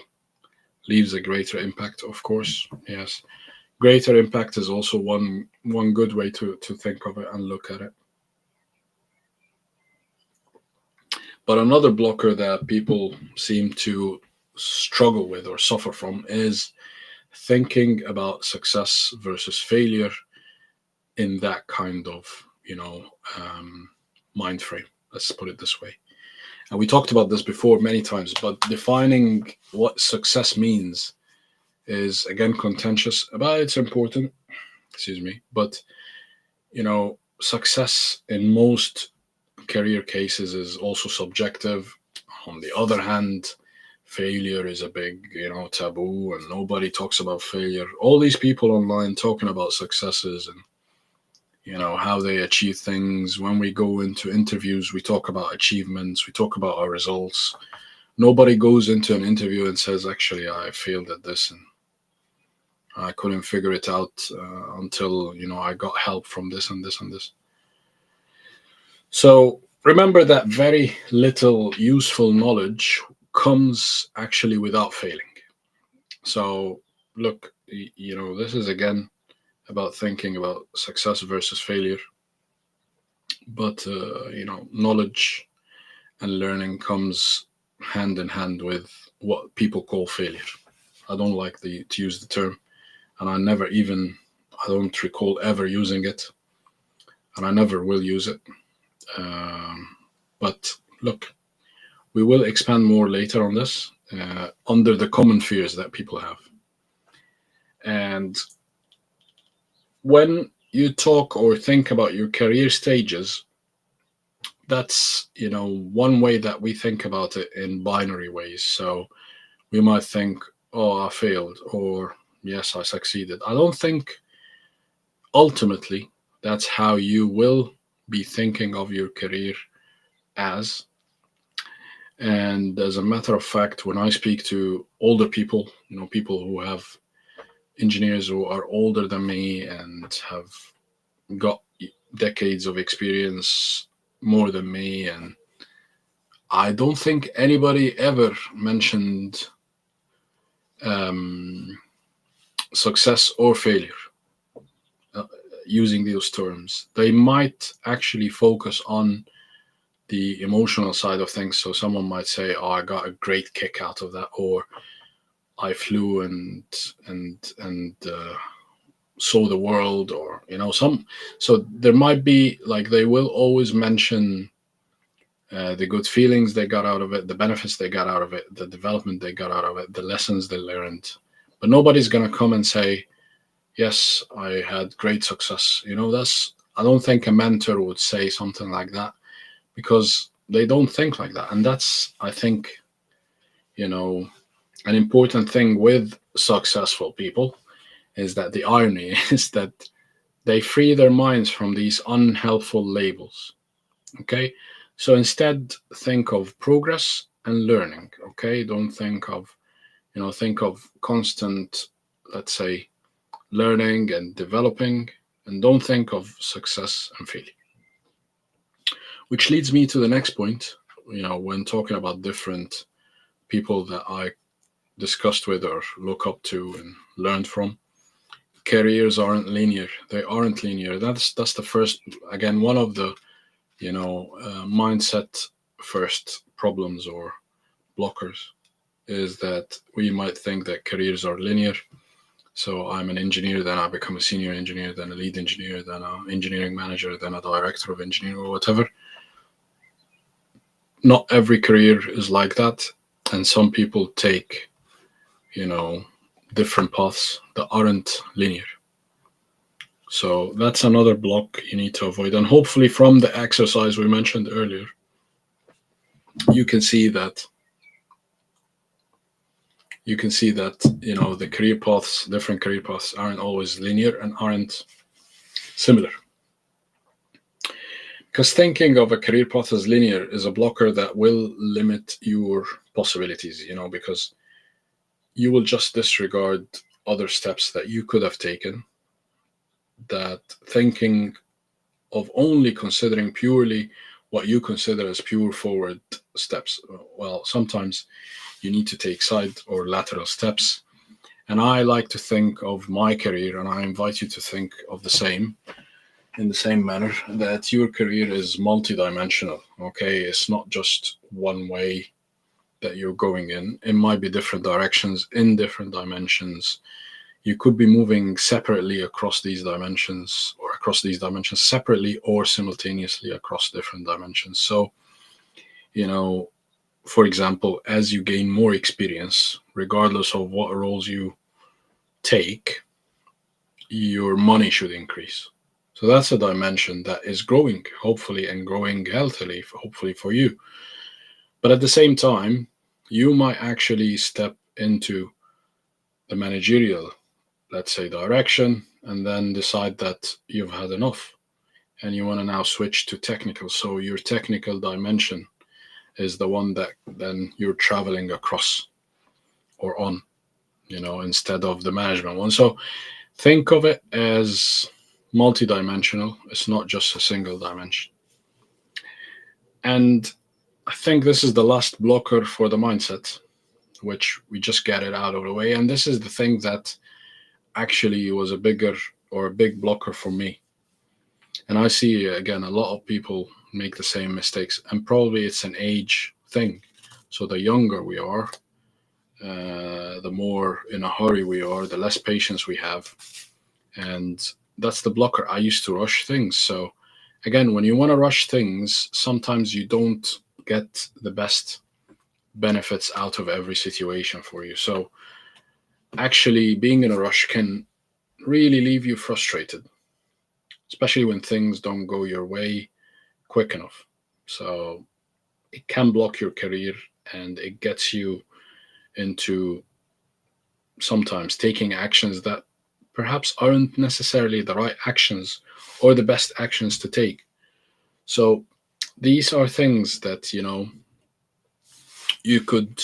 leaves a greater impact. Of course, yes. Greater impact is also one good way to think of it and look at it. But another blocker that people seem to struggle with or suffer from is thinking about success versus failure in that kind of um, mind frame. Let's put it this way. And we talked about this before many times, but defining what success means is again contentious. But it's important. Excuse me. But success in most career cases is also subjective. On the other hand, failure is a big, taboo, and nobody talks about failure. All these people online talking about successes and how they achieve things. When we go into interviews, we talk about achievements, we talk about our results. Nobody goes into an interview and says, actually, I failed at this and I couldn't figure it out until I got help from this and this and this. So remember that very little useful knowledge comes actually without failing. So look, this is again about thinking about success versus failure. but knowledge and learning comes hand in hand with what people call failure. I don't like to use the term, and I don't recall ever using it, and I never will use it. Um, but look, we will expand more later on this under the common fears that people have. And when you talk or think about your career stages, that's one way that we think about it in binary ways. So we might think, oh, I failed, or yes, I succeeded. I don't think ultimately that's how you will be thinking of your career as. And as a matter of fact, when I speak to older people, people who have engineers who are older than me and have got decades of experience more than me, and I don't think anybody ever mentioned um, success or failure uh, using those terms. They might actually focus on the emotional side of things. So someone might say, "Oh, I got a great kick out of that," or "I flew and saw the world," or some. So there might be like they will always mention the good feelings they got out of it, the benefits they got out of it, the development they got out of it, the lessons they learned. But nobody's gonna come and say, "Yes, I had great success." That's I don't think a mentor would say something like that because they don't think like that, and that's I think you know an important thing with successful people is that the irony is that they free their minds from these unhelpful labels. Okay, so instead think of progress and learning. Okay, don't think of constant, let's say, learning and developing, and don't think of success and failure. Which leads me to the next point. When talking about different people that I discussed with or look up to and learned from, careers aren't linear. They aren't linear. That's the first, again, one of the mindset first problems or blockers is that we might think that careers are linear. So I'm an engineer, then I become a senior engineer, then a lead engineer, then an engineering manager, then a director of engineering or whatever. Not every career is like that, and some people take you know different paths that aren't linear. So that's another block you need to avoid. And hopefully, from the exercise we mentioned earlier, you can see that the different career paths aren't always linear and aren't similar. Because thinking of a career path as linear is a blocker that will limit your possibilities, because you will just disregard other steps that you could have taken. That thinking of only considering purely what you consider as pure forward steps. Well, sometimes you need to take side or lateral steps. And I like to think of my career, and I invite you to think of the same in the same manner that your career is multidimensional. Okay, it's not just one way that you're going in. It might be different directions in different dimensions. You could be moving separately across these dimensions, or across these dimensions separately or simultaneously across different dimensions. So, you know, for example, as you gain more experience, regardless of what roles you take, your money should increase. So that's a dimension that is growing, hopefully, and growing healthily, hopefully for you. But at the same time, you might actually step into the managerial, let's say, direction, and then decide that you've had enough and you want to now switch to technical. So your technical dimension is the one that then you're traveling across or on, instead of the management one. So think of it as multidimensional. It's not just a single dimension. And I think this is the last blocker for the mindset, which we just get it out of the way. And this is the thing that actually was a big blocker for me. And I see, again, a lot of people make the same mistakes, and probably it's an age thing. So the younger we are, the more in a hurry we are, the less patience we have. And that's the blocker. I used to rush things. So again, when you want to rush things, sometimes you don't get the best benefits out of every situation for you. So actually, being in a rush can really leave you frustrated, especially when things don't go your way quick enough. So it can block your career, and it gets you into sometimes taking actions that perhaps aren't necessarily the right actions or the best actions to take. So these are things that, you could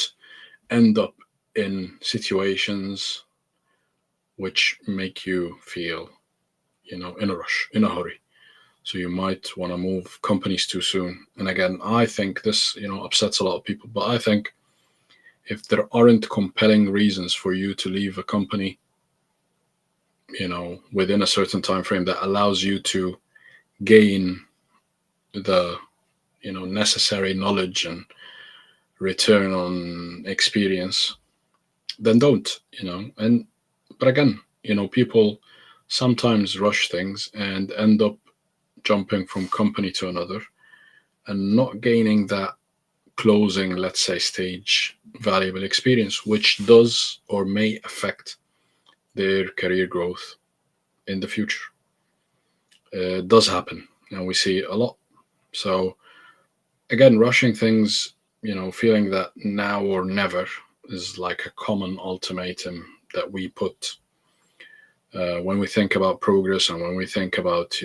end up in situations which make you feel, in a rush, in a hurry. So you might want to move companies too soon. And again, I think this, upsets a lot of people, but I think if there aren't compelling reasons for you to leave a company, within a certain time frame that allows you to gain the, necessary knowledge and return on experience, then don't, and but again, people sometimes rush things and end up jumping from company to another and not gaining that closing, let's say, stage valuable experience, which does or may affect their career growth in the future. It does happen, and we see it a lot. So again, rushing things, feeling that now or never is like a common ultimatum that we put when we think about progress and when we think about,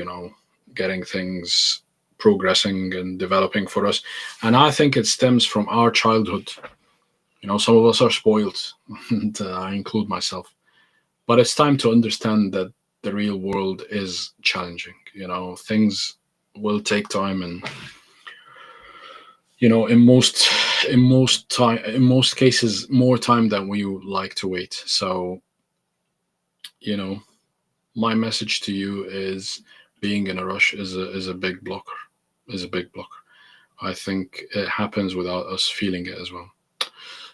getting things progressing and developing for us. And I think it stems from our childhood. Some of us are spoiled, and I include myself. But it's time to understand that the real world is challenging. Things will take time, and in most cases more time than we would like to wait. So you know my message to you is being in a rush is a big blocker, I think it happens without us feeling it as well.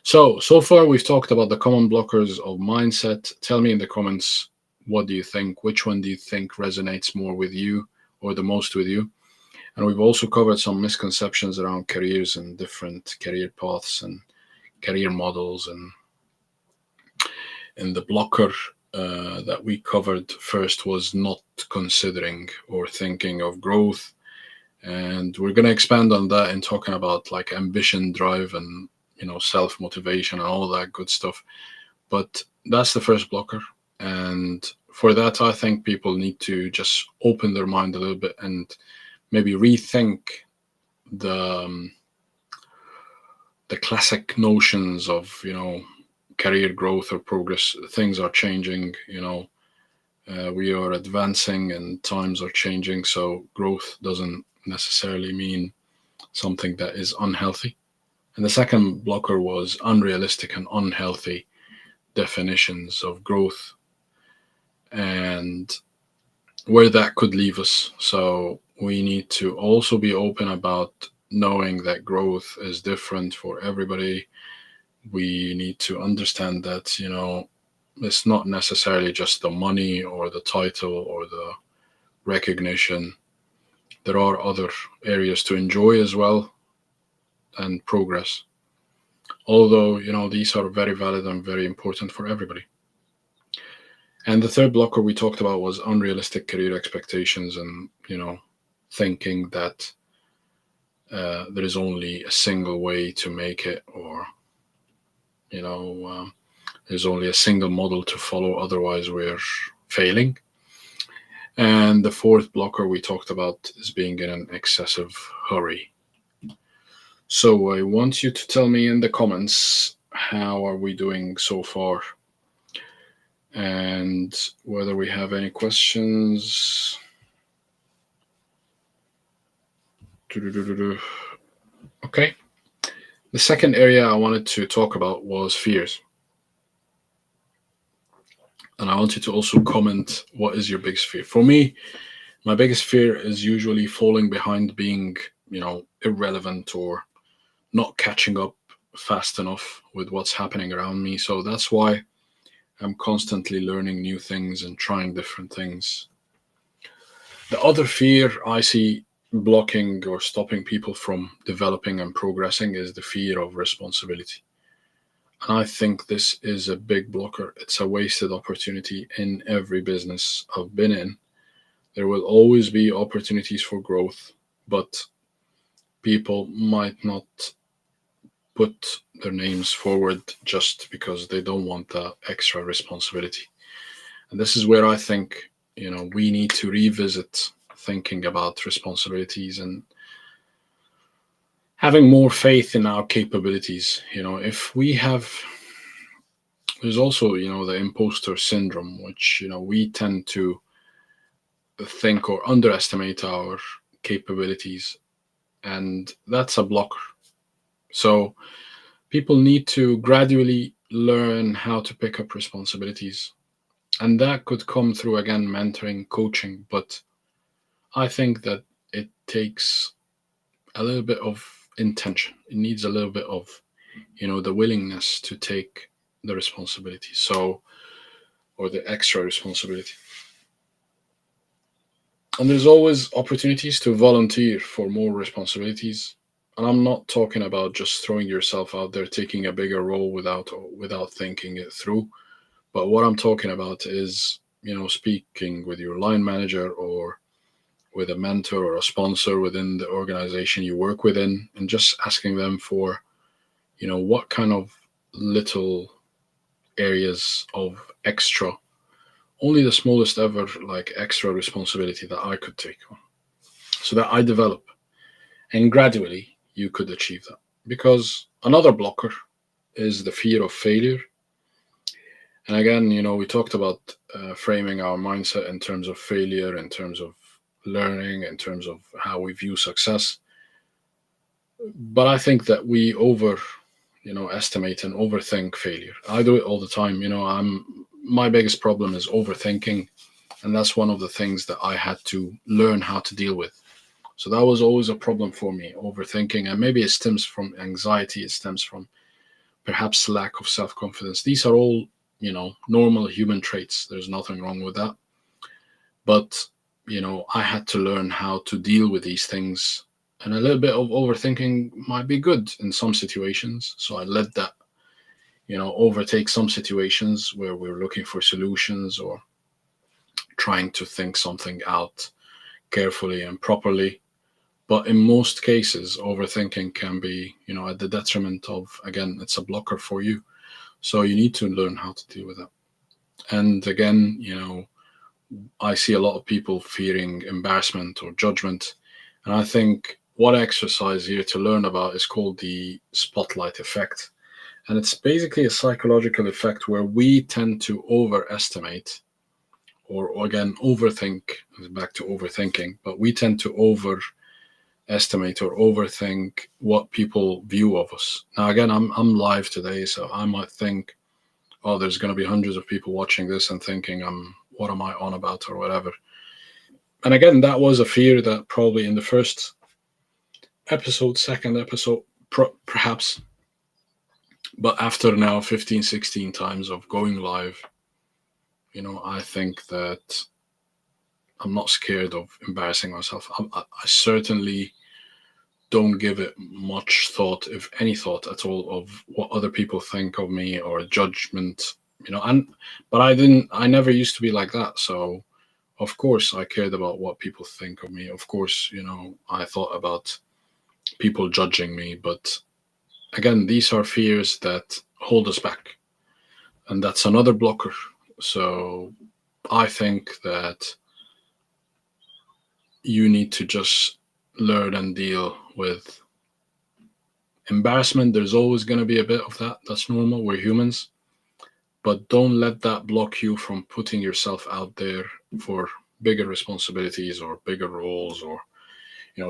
So far we've talked about the common blockers of mindset. Tell me in the comments, what do you think? Which one do you think resonates more with you, or the most with you? And we've also covered some misconceptions around careers and different career paths and career models. And the blocker that we covered first was not considering or thinking of growth. And we're going to expand on that in talking about like ambition, drive, and self motivation and all that good stuff. But that's the first blocker. And for that, I think people need to just open their mind a little bit and maybe rethink the um, the classic notions of career growth or progress. Things are changing. We are advancing and times are changing. So growth doesn't necessarily mean something that is unhealthy. And the second blocker was unrealistic and unhealthy definitions of growth and where that could leave us. So we need to also be open about knowing that growth is different for everybody. We need to understand that, it's not necessarily just the money or the title or the recognition. There are other areas to enjoy as well and progress. Although, these are very valid and very important for everybody. And the third blocker we talked about was unrealistic career expectations and, thinking that there is only a single way to make it, or, there's only a single model to follow, otherwise, we're failing. And the fourth blocker we talked about is being in an excessive hurry. So I want you to tell me in the comments, how are we doing so far? And whether we have any questions. Okay. The second area I wanted to talk about was fears. And I want you to also comment, what is your biggest fear? For me, My biggest fear is usually falling behind, being, irrelevant, or not catching up fast enough with what's happening around me. So that's why I'm constantly learning new things and trying different things. The other fear I see blocking or stopping people from developing and progressing is the fear of responsibility. And I think this is a big blocker. It's a wasted opportunity in every business I've been in. There will always be opportunities for growth, but people might not put their names forward just because they don't want that extra responsibility. And this is where I think, we need to revisit thinking about responsibilities and having more faith in our capabilities. If we have, there's also, the imposter syndrome, which, we tend to think or underestimate our capabilities, and that's a blocker. So people need to gradually learn how to pick up responsibilities. And that could come through, again, mentoring, coaching. But I think that it takes a little bit of intention. It needs a little bit of, the willingness to take the responsibility. So, or the extra responsibility. And there's always opportunities to volunteer for more responsibilities. And I'm not talking about just throwing yourself out there, taking a bigger role without thinking it through. But what I'm talking about is, speaking with your line manager or with a mentor or a sponsor within the organization you work within, and just asking them for, what kind of little areas of extra, only the smallest ever, like extra responsibility that I could take on, so that I develop, and gradually you could achieve that. Because another blocker is the fear of failure. And again, we talked about framing our mindset in terms of failure, in terms of learning, in terms of how we view success. But I think that we estimate and overthink failure. I do it all the time. My biggest problem is overthinking, and that's one of the things that I had to learn how to deal with. So that was always a problem for me, overthinking, and maybe it stems from anxiety. It stems from perhaps lack of self confidence. These are all, normal human traits. There's nothing wrong with that. But, I had to learn how to deal with these things. And a little bit of overthinking might be good in some situations. So I let that, overtake some situations where we're looking for solutions or trying to think something out carefully and properly. But in most cases, overthinking can be, at the detriment of, again, it's a blocker for you. So you need to learn how to deal with that. And again, I see a lot of people fearing embarrassment or judgment. And I think one exercise here to learn about is called the spotlight effect. And it's basically a psychological effect where we tend to overestimate, or again, overthink, back to overthinking, but we tend to overestimate or overthink what people view of us. Now, again, I'm live today, so I might think, oh, there's going to be hundreds of people watching this and thinking, what am I on about, or whatever. And again, that was a fear that probably in the first episode, second episode, perhaps, but after now 15, 16 times of going live, I think that I'm not scared of embarrassing myself. I certainly don't give it much thought, if any thought at all, of what other people think of me or judgment, and but I never used to be like that. So of course I cared about what people think of me. Of course, I thought about people judging me, but again, these are fears that hold us back, and that's another blocker. So I think that you need to just learn and deal with embarrassment. There's always going to be a bit of that. That's normal. We're humans. But don't let that block you from putting yourself out there for bigger responsibilities or bigger roles, or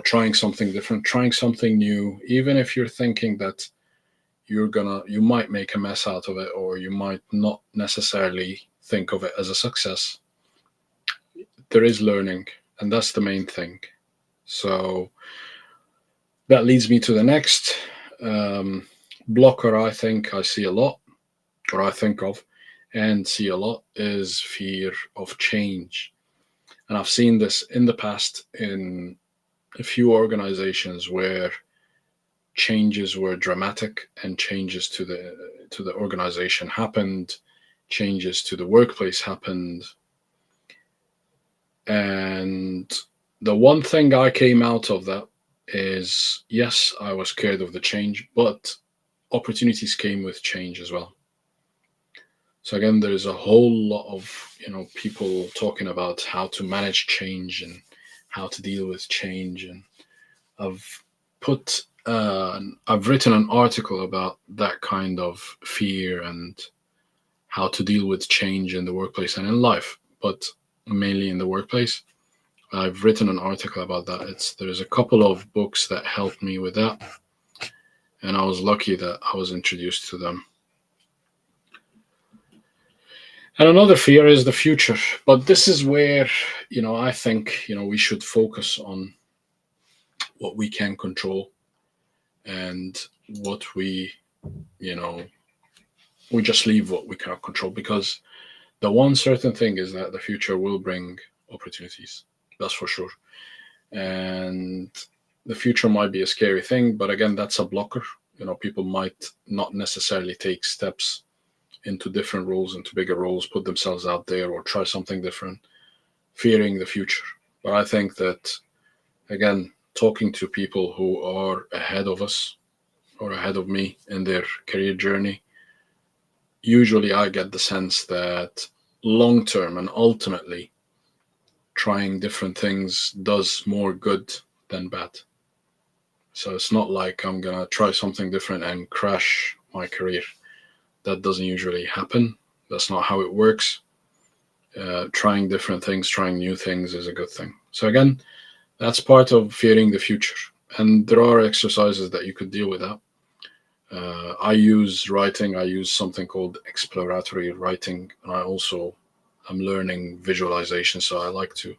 trying something different, trying something new, even if you're thinking that you might make a mess out of it, or you might not necessarily think of it as a success. There is learning, And that's the main thing. So that leads me to the next um, blocker I see a lot, or I think of and see a lot, is fear of change. And I've seen this in the past in a few organizations where changes were dramatic and changes to the organization happened, changes to the workplace happened. And the one thing I came out of that is, yes, I was scared of the change, but opportunities came with change as well. So again, there's a whole lot of people talking about how to manage change and how to deal with change, and I've I've written an article about that kind of fear and how to deal with change in the workplace and in life, but mainly in the workplace. I've written an article about that. There's a couple of books that helped me with that, and I was lucky that I was introduced to them. And another fear is the future, but this is where I think we should focus on what we can control and what you know we just leave what we cannot control, because the one certain thing is that the future will bring opportunities. That's for sure. And the future might be a scary thing, but again, that's a blocker. People might not necessarily take steps into different roles, into bigger roles, put themselves out there, or try something different, fearing the future. But I think that, again, talking to people who are ahead of us or ahead of me in their career journey, usually I get the sense that long term and ultimately trying different things does more good than bad. So it's not like I'm gonna try something different and crash my career. That doesn't usually happen. That's not how it works. Trying different things, trying new things is a good thing. So again, that's part of fearing the future. And there are exercises that you could deal with that. I use writing. I use something called exploratory writing, and I also am learning visualization. So I like to,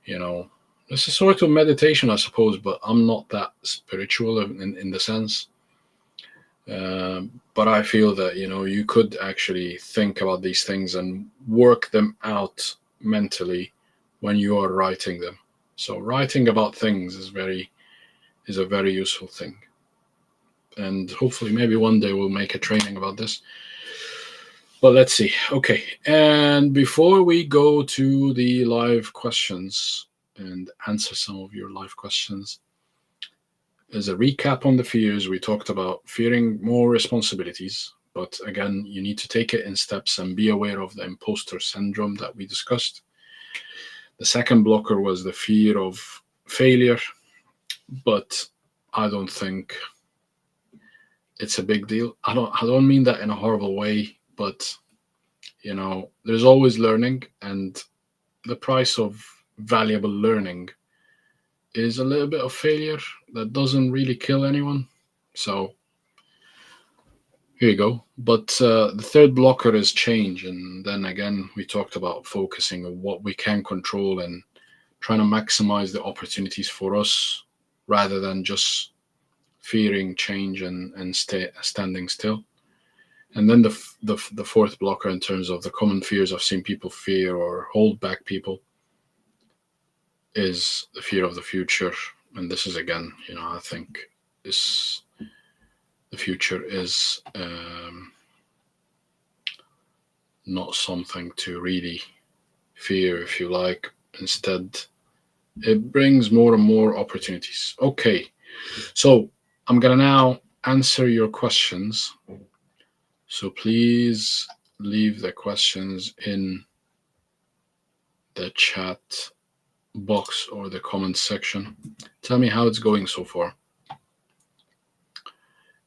you know, it's a sort of meditation, I suppose, but I'm not that spiritual in the sense. But I feel that you could actually think about these things and work them out mentally when you are writing them. So writing about things is a very useful thing, and hopefully maybe one day we'll make a training about this. But let's see. Okay, and before we go to the live questions and answer some of your live questions, as a recap on the fears, we talked about fearing more responsibilities, but again, you need to take it in steps and be aware of the imposter syndrome that we discussed. The second blocker was the fear of failure, but I don't think it's a big deal. I don't mean that in a horrible way, but there's always learning, and the price of valuable learning is a little bit of failure that doesn't really kill anyone. So here you go. But the third blocker is change. And then again, we talked about focusing on what we can control and trying to maximize the opportunities for us rather than just fearing change and standing still. And then the fourth blocker, in terms of the common fears I've seen people fear or hold back people, is the fear of the future. And this is, again, I think this the future is not something to really fear, if you like. Instead, it brings more and more opportunities. Okay, so I'm gonna now answer your questions. So please leave the questions in the chat box or the comment section. Tell me how it's going so far,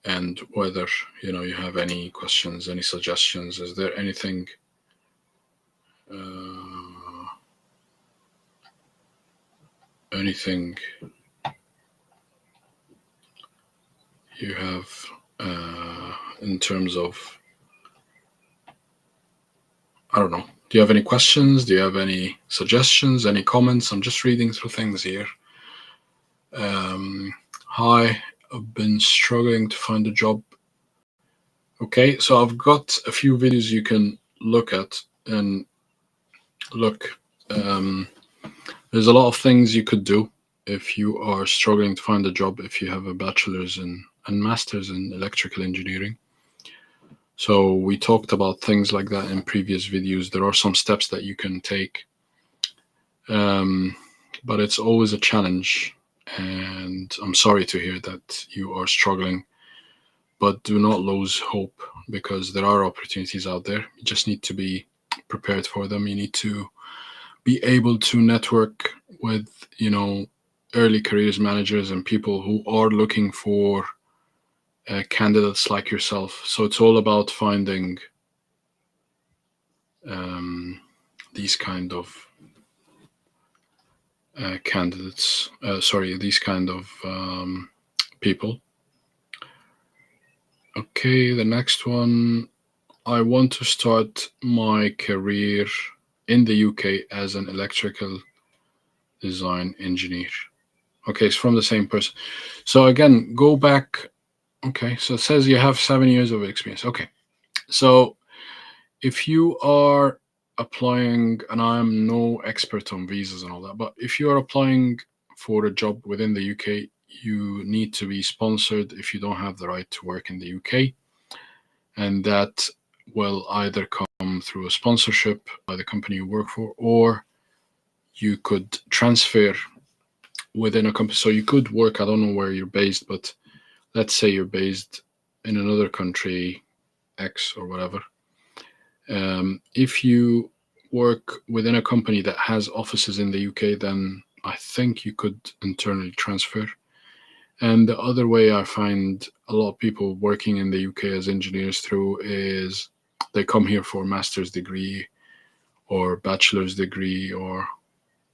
and whether you have any questions, any suggestions. Is there anything anything you have in terms of, I don't know, Do you have any questions? Do you have any suggestions, any comments? I'm just reading through things here. Hi, I've been struggling to find a job. Okay, so I've got a few videos you can look at and look. There's a lot of things you could do if you are struggling to find a job if you have a bachelor's and master's in electrical engineering. So we talked about things like that in previous videos. There are some steps that you can take, but it's always a challenge. And I'm sorry to hear that you are struggling, but do not lose hope because there are opportunities out there. You just need to be prepared for them. You need to be able to network with, early careers managers and people who are looking for candidates like yourself. So it's all about finding these kind of candidates. These kind of people. Okay, the next one. I want to start my career in the UK as an electrical design engineer. Okay, it's from the same person. So again, go back. Okay, so it says you have 7 years of experience. Okay, so if you are applying, and I'm no expert on visas and all that, but if you are applying for a job within the UK, you need to be sponsored if you don't have the right to work in the UK. And that will either come through a sponsorship by the company you work for, or you could transfer within a company. So you could work, I don't know where you're based, but let's say you're based in another country, X or whatever. If you work within a company that has offices in the UK, then I think you could internally transfer. And the other way I find a lot of people working in the UK as engineers through is they come here for a master's degree or bachelor's degree or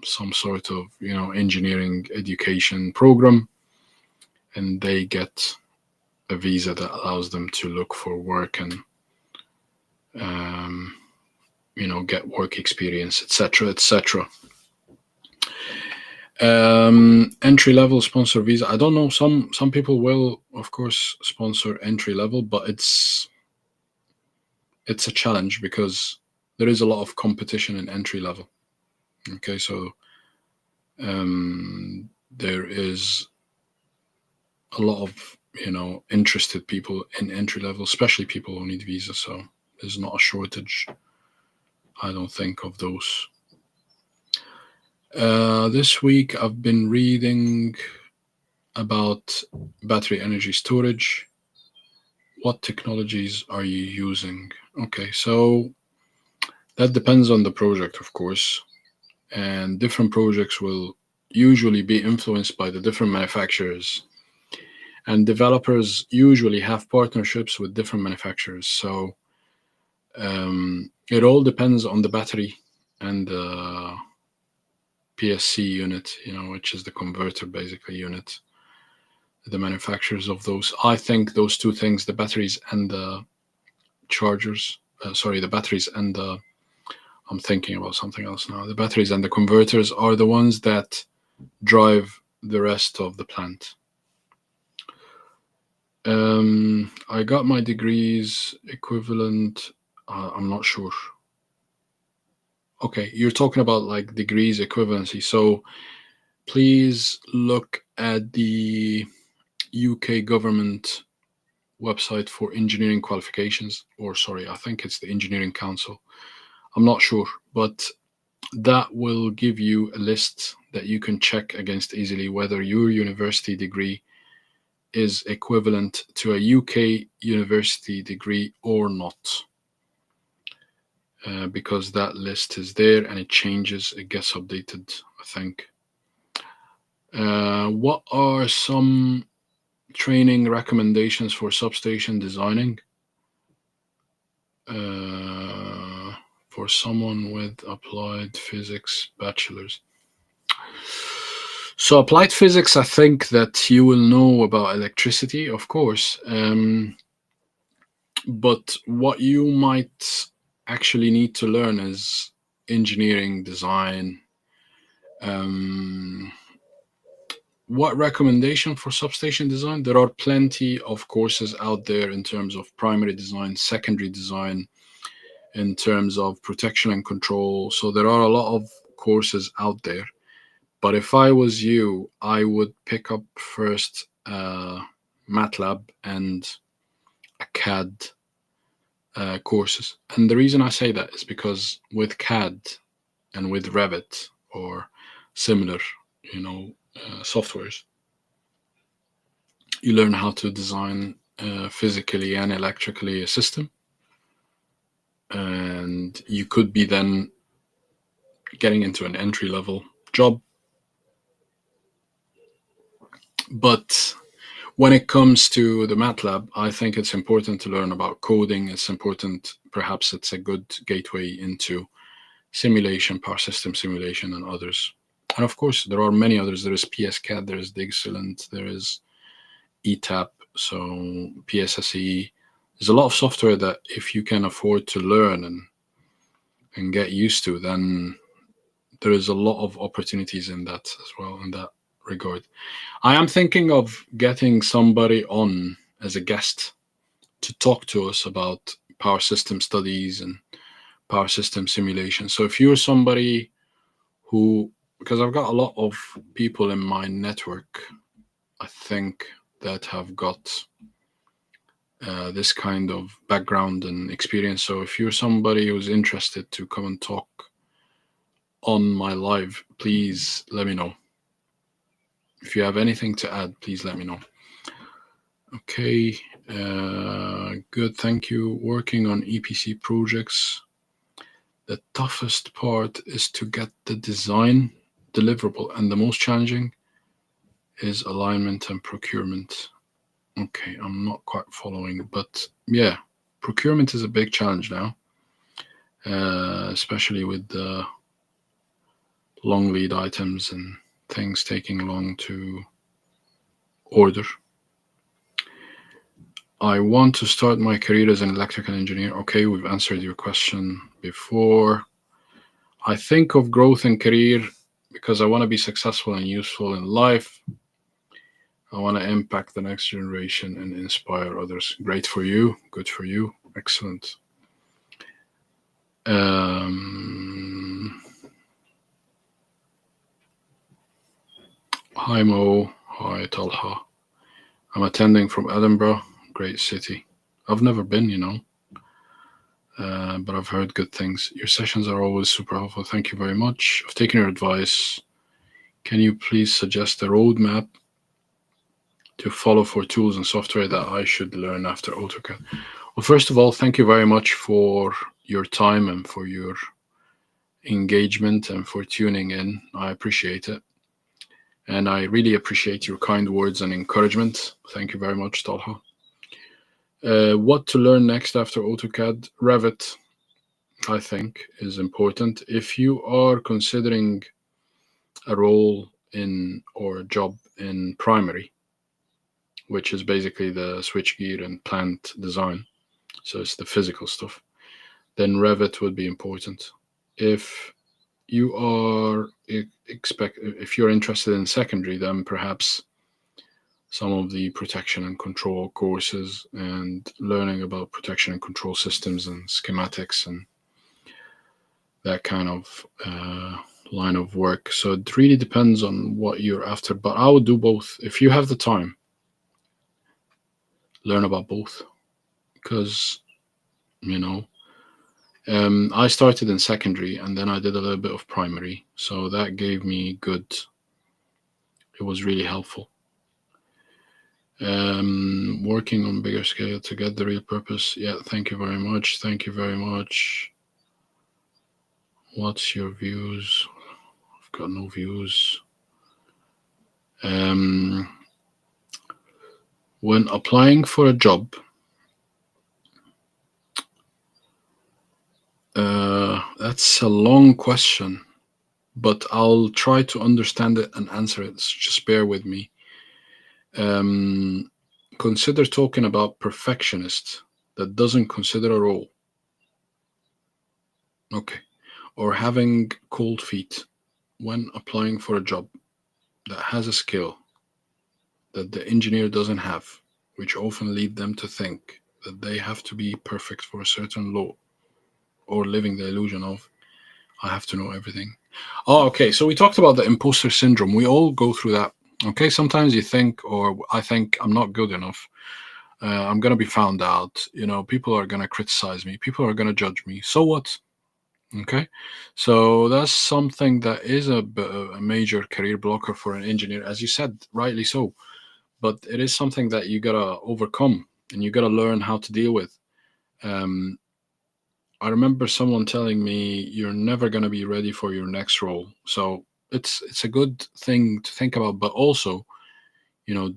some sort of engineering education program, and they get a visa that allows them to look for work and get work experience, etc., etc. Entry level sponsor visa. I don't know. Some people will, of course, sponsor entry level, but it's a challenge because there is a lot of competition in entry level. Okay, so there is a lot of interested people in entry level, especially people who need visas. So there's not a shortage, I don't think, of those. This week I've been reading about battery energy storage. What technologies are you using? Okay, so that depends on the project, of course, and different projects will usually be influenced by the different manufacturers. And developers usually have partnerships with different manufacturers. So it all depends on the battery and the PSC unit, which is the converter basically unit, the manufacturers of those. I think those two things, the batteries and the chargers, the batteries and the, I'm thinking about something else now. The batteries and the converters are the ones that drive the rest of the plant. I got my degrees equivalent. I'm not sure. Okay, you're talking about like degrees equivalency. So please look at the UK government website for engineering qualifications, or I think it's the Engineering Council. I'm not sure, but that will give you a list that you can check against easily whether your university degree is equivalent to a UK university degree or not. Because that list is there and it changes, it gets updated, I think. What are some training recommendations for substation designing? For someone with applied physics bachelor's. So applied physics, I think that you will know about electricity, of course. But what you might actually need to learn is engineering, design. Um, what recommendation for substation design? There are plenty of courses out there in terms of primary design, secondary design, in terms of protection and control. So there are a lot of courses out there. But if I was you, I would pick up first MATLAB and a CAD courses. And the reason I say that is because with CAD and with Revit or similar, softwares, you learn how to design physically and electrically a system, and you could be then getting into an entry level job. But when it comes to the MATLAB, I think it's important to learn about coding. It's important, perhaps it's a good gateway into simulation, power system simulation, and others. And of course, there are many others. There is PSCAD, there is Digsilent, there is ETAP, so PSSE. There's a lot of software that if you can afford to learn and get used to, then there is a lot of opportunities in that as well, in that regard. I am thinking of getting somebody on as a guest to talk to us about power system studies and power system simulation. So if you're somebody who, because I've got a lot of people in my network, I think, that have got this kind of background and experience. So if you're somebody who's interested to come and talk on my live, please let me know. If you have anything to add, please let me know. Okay, good, thank you. Working on EPC projects, the toughest part is to get the design deliverable, and the most challenging is alignment and procurement. Okay, I'm not quite following, but yeah, procurement is a big challenge now, especially with the long lead items and things taking long to order. I want to start my career as an electrical engineer. Okay, we've answered your question before. I think of growth in career because I want to be successful and useful in life. I want to impact the next generation and inspire others. Great for you. Good for you. Excellent. Hi Mo. Hi Talha. I'm attending from Edinburgh. Great city. I've never been, but I've heard good things. Your sessions are always super helpful. Thank you very much. I've taken your advice. Can you please suggest a roadmap to follow for tools and software that I should learn after AutoCAD? Well, first of all, thank you very much for your time and for your engagement and for tuning in. I appreciate it. And I really appreciate your kind words and encouragement. Thank you very much, Talha. What to learn next after AutoCAD? Revit, I think, is important. If you are considering a role in or a job in primary, which is basically the switchgear and plant design, so it's the physical stuff, then Revit would be important. If you are if you're interested in secondary, then perhaps some of the protection and control courses and learning about protection and control systems and schematics and that kind of line of work. So it really depends on what you're after, but I would do both. If you have the time, learn about both, because I started in secondary and then I did a little bit of primary, so that gave me it was really helpful. Working on bigger scale to get the real purpose. Yeah, thank you very much. Thank you very much. What's your views? I've got no views. When applying for a job, that's a long question, but I'll try to understand it and answer it. So just bear with me. Consider talking about perfectionist that doesn't consider a role. Okay. Or having cold feet when applying for a job that has a skill that the engineer doesn't have, which often lead them to think that they have to be perfect for a certain law, or living the illusion of I have to know everything. Oh, okay. So we talked about the imposter syndrome. We all go through that. Okay. Sometimes you think, or I think, I'm not good enough. I'm going to be found out. People are going to criticize me. People are going to judge me. So what? Okay. So that's something that is a major career blocker for an engineer, as you said, rightly so. But it is something that you got to overcome and you got to learn how to deal with. Um, I remember someone telling me you're never going to be ready for your next role. So it's a good thing to think about, but also,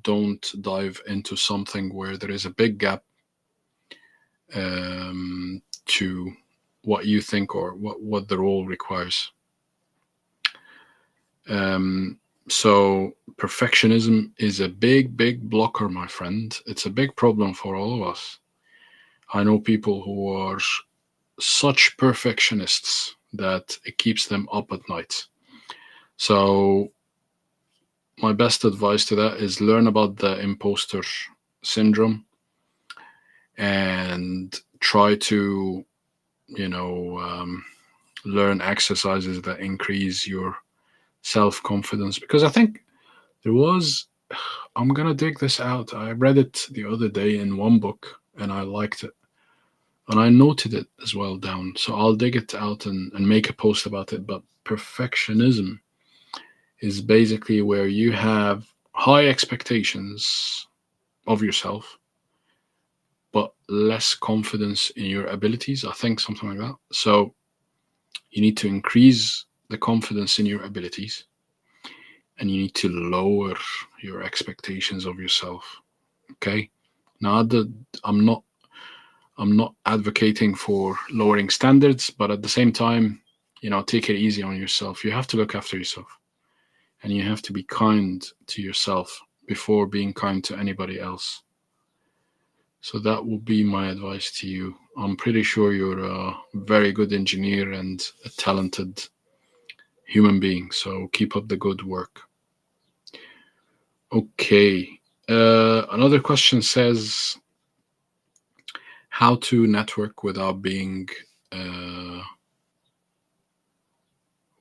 don't dive into something where there is a big gap to what you think or what the role requires. Um, so perfectionism is a big blocker, my friend. It's a big problem for all of us. I know people who are such perfectionists that it keeps them up at night. So, my best advice to that is learn about the imposter syndrome and try to, you know, um, learn exercises that increase your self confidence. Because I think there was, I'm going to dig this out. I read it the other day in one book and I liked it. And I noted it as well down. So I'll dig it out and make a post about it. But perfectionism is basically where you have high expectations of yourself, but less confidence in your abilities. I think something like that. So you need to increase the confidence in your abilities and you need to lower your expectations of yourself. Okay. Now, I'm not I'm not advocating for lowering standards, but at the same time, take it easy on yourself. You have to look after yourself and you have to be kind to yourself before being kind to anybody else. So that will be my advice to you. I'm pretty sure you're a very good engineer and a talented human being. So keep up the good work. Okay. Another question says how to network uh,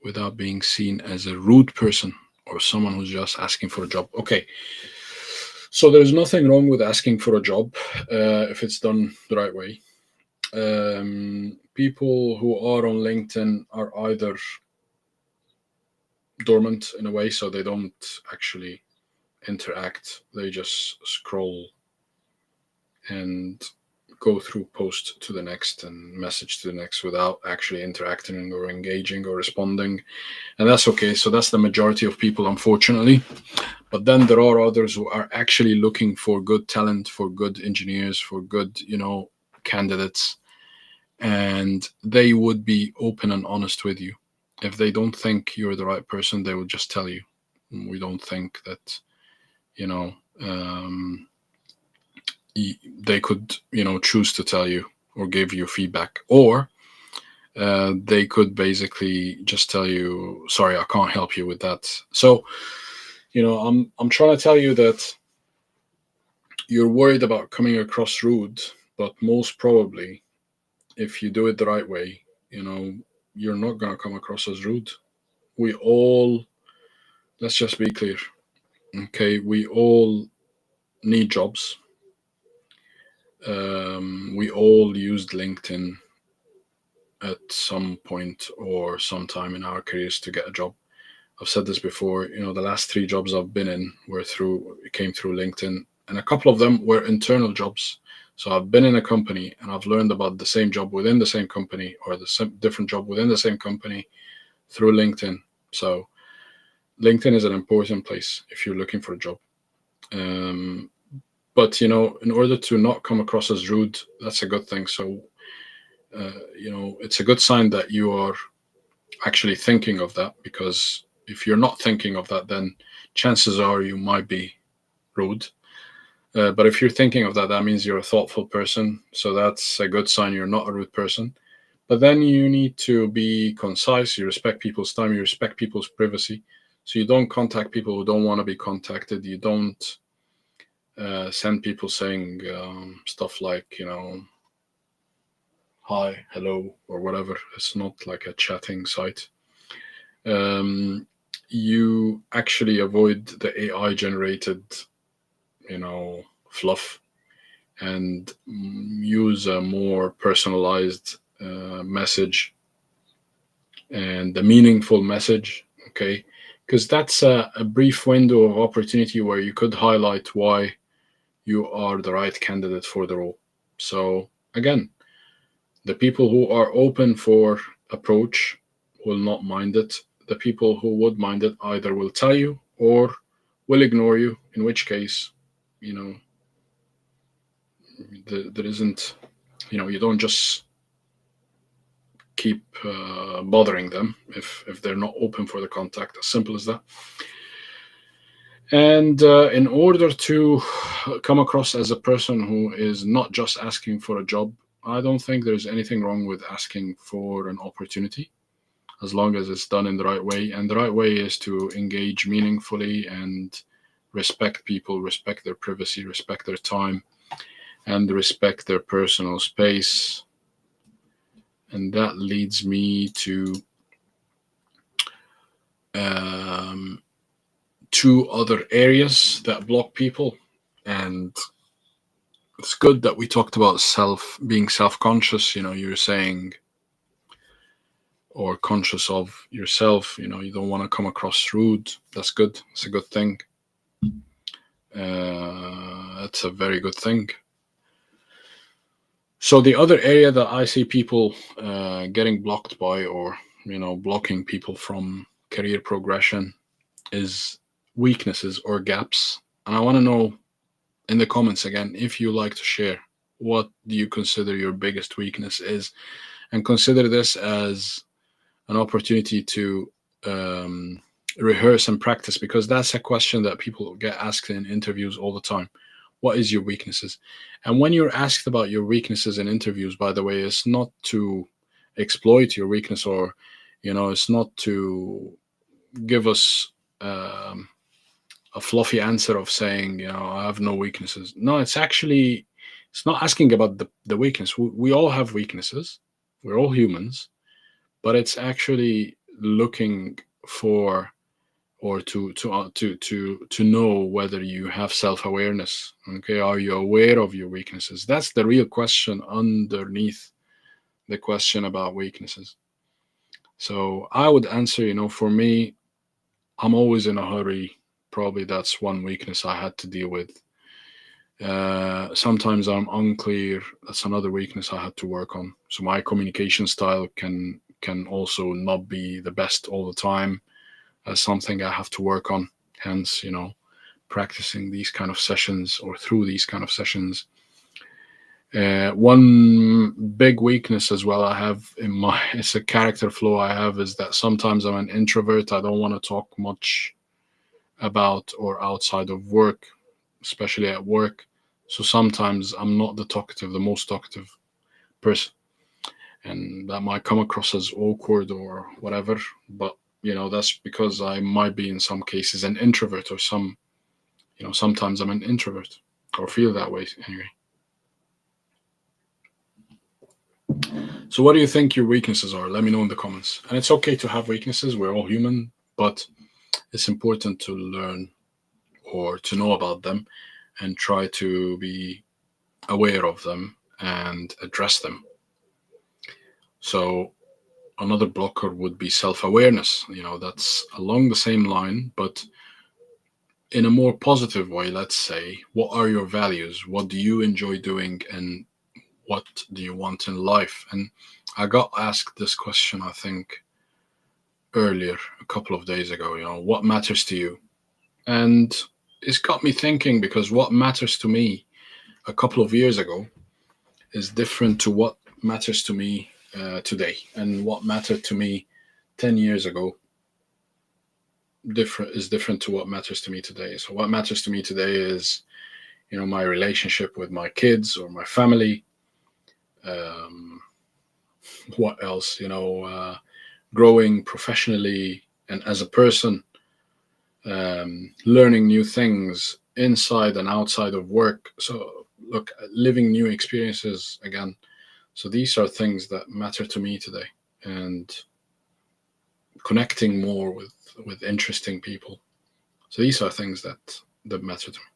without being seen as a rude person or someone who's just asking for a job. Okay. So there's nothing wrong with asking for a job if it's done the right way. People who are on LinkedIn are either dormant in a way, so they don't actually interact. They just scroll and go through post to the next and message to the next without actually interacting or engaging or responding. And that's okay. So that's the majority of people, unfortunately. But then there are others who are actually looking for good talent, for good engineers, for good, candidates. And they would be open and honest with you. If they don't think you're the right person, they will just tell you. We don't think that, you know, um, they could, choose to tell you or give you feedback. Or they could basically just tell you, sorry, I can't help you with that. So, I'm trying to tell you that you're worried about coming across rude, but most probably, if you do it the right way, you're not going to come across as rude. We all, let's just be clear, okay? We all need jobs. We all used LinkedIn at some point or sometime in our careers to get a job. I've said this before. The last three jobs I've been in came through LinkedIn, and a couple of them were internal jobs. So I've been in a company and I've learned about the same job within the same company or the different job within the same company through LinkedIn. So LinkedIn is an important place if you're looking for a job. Um, but in order to not come across as rude, that's a good thing. So it's a good sign that you are actually thinking of that, because if you're not thinking of that, then chances are you might be rude. But if you're thinking of that, that means you're a thoughtful person. So that's a good sign you're not a rude person. But then you need to be concise. You respect people's time. You respect people's privacy. So you don't contact people who don't want to be contacted. You don't send people saying stuff like, hi, hello, or whatever. It's not like a chatting site. Um, you actually avoid the AI generated, fluff, and use a more personalized message and a meaningful message. Okay. Because that's a brief window of opportunity where you could highlight why you are the right candidate for the role. So, again, the people who are open for approach will not mind it. The people who would mind it either will tell you or will ignore you, in which case, you know, there isn't, you don't just keep bothering them if they're not open for the contact. As simple as that. And in order to come across as a person who is not just asking for a job, I don't think there's anything wrong with asking for an opportunity as long as it's done in the right way. And the right way is to engage meaningfully and respect people, respect their privacy, respect their time, and respect their personal space. And that leads me to um, two other areas that block people. And it's good that we talked about being self-conscious. You're saying, or conscious of yourself. You don't want to come across rude. That's good. It's a good thing. That's a very good thing. So the other area that I see people getting blocked by, or blocking people from career progression, is weaknesses or gaps. And I want to know in the comments again if you like to share what do you consider your biggest weakness is, and consider this as an opportunity to um, rehearse and practice, because that's a question that people get asked in interviews all the time. What is your weaknesses? And when you're asked about your weaknesses in interviews, by the way, it's not to exploit your weakness, or it's not to give us a fluffy answer of saying, I have no weaknesses. No, it's not asking about the weakness. We all have weaknesses. We're all humans, but it's actually looking for, or to know whether you have self-awareness. Okay, are you aware of your weaknesses? That's the real question underneath the question about weaknesses. So I would answer, for me, I'm always in a hurry. Probably that's one weakness I had to deal with. Sometimes I'm unclear. That's another weakness I had to work on. So my communication style can also not be the best all the time. That's something I have to work on. Hence, practicing these kind of sessions, or through these kind of sessions. One big weakness as well I have it's a character flaw I have, is that sometimes I'm an introvert. I don't want to talk much about or outside of work, especially at work. So sometimes I'm not the most talkative person, and that might come across as awkward or whatever. But that's because I might be in some cases an introvert, or sometimes I'm an introvert, or feel that way anyway. So what do you think your weaknesses are? Let me know in the comments. And it's okay to have weaknesses. We're all human, but it's important to learn or to know about them and try to be aware of them and address them. So another blocker would be self-awareness. That's along the same line, but in a more positive way. Let's say, what are your values? What do you enjoy doing, and what do you want in life? And I got asked this question, I think, earlier, a couple of days ago. What matters to you? And it's got me thinking, because what matters to me a couple of years ago is different to what matters to me today, and what mattered to me 10 years ago different to what matters to me today. So what matters to me today is, my relationship with my kids or my family, um, What else? Growing professionally and as a person, learning new things inside and outside of work. So, look, living new experiences again. So, these are things that matter to me today, and connecting more with interesting people. So, these are things that matter to me.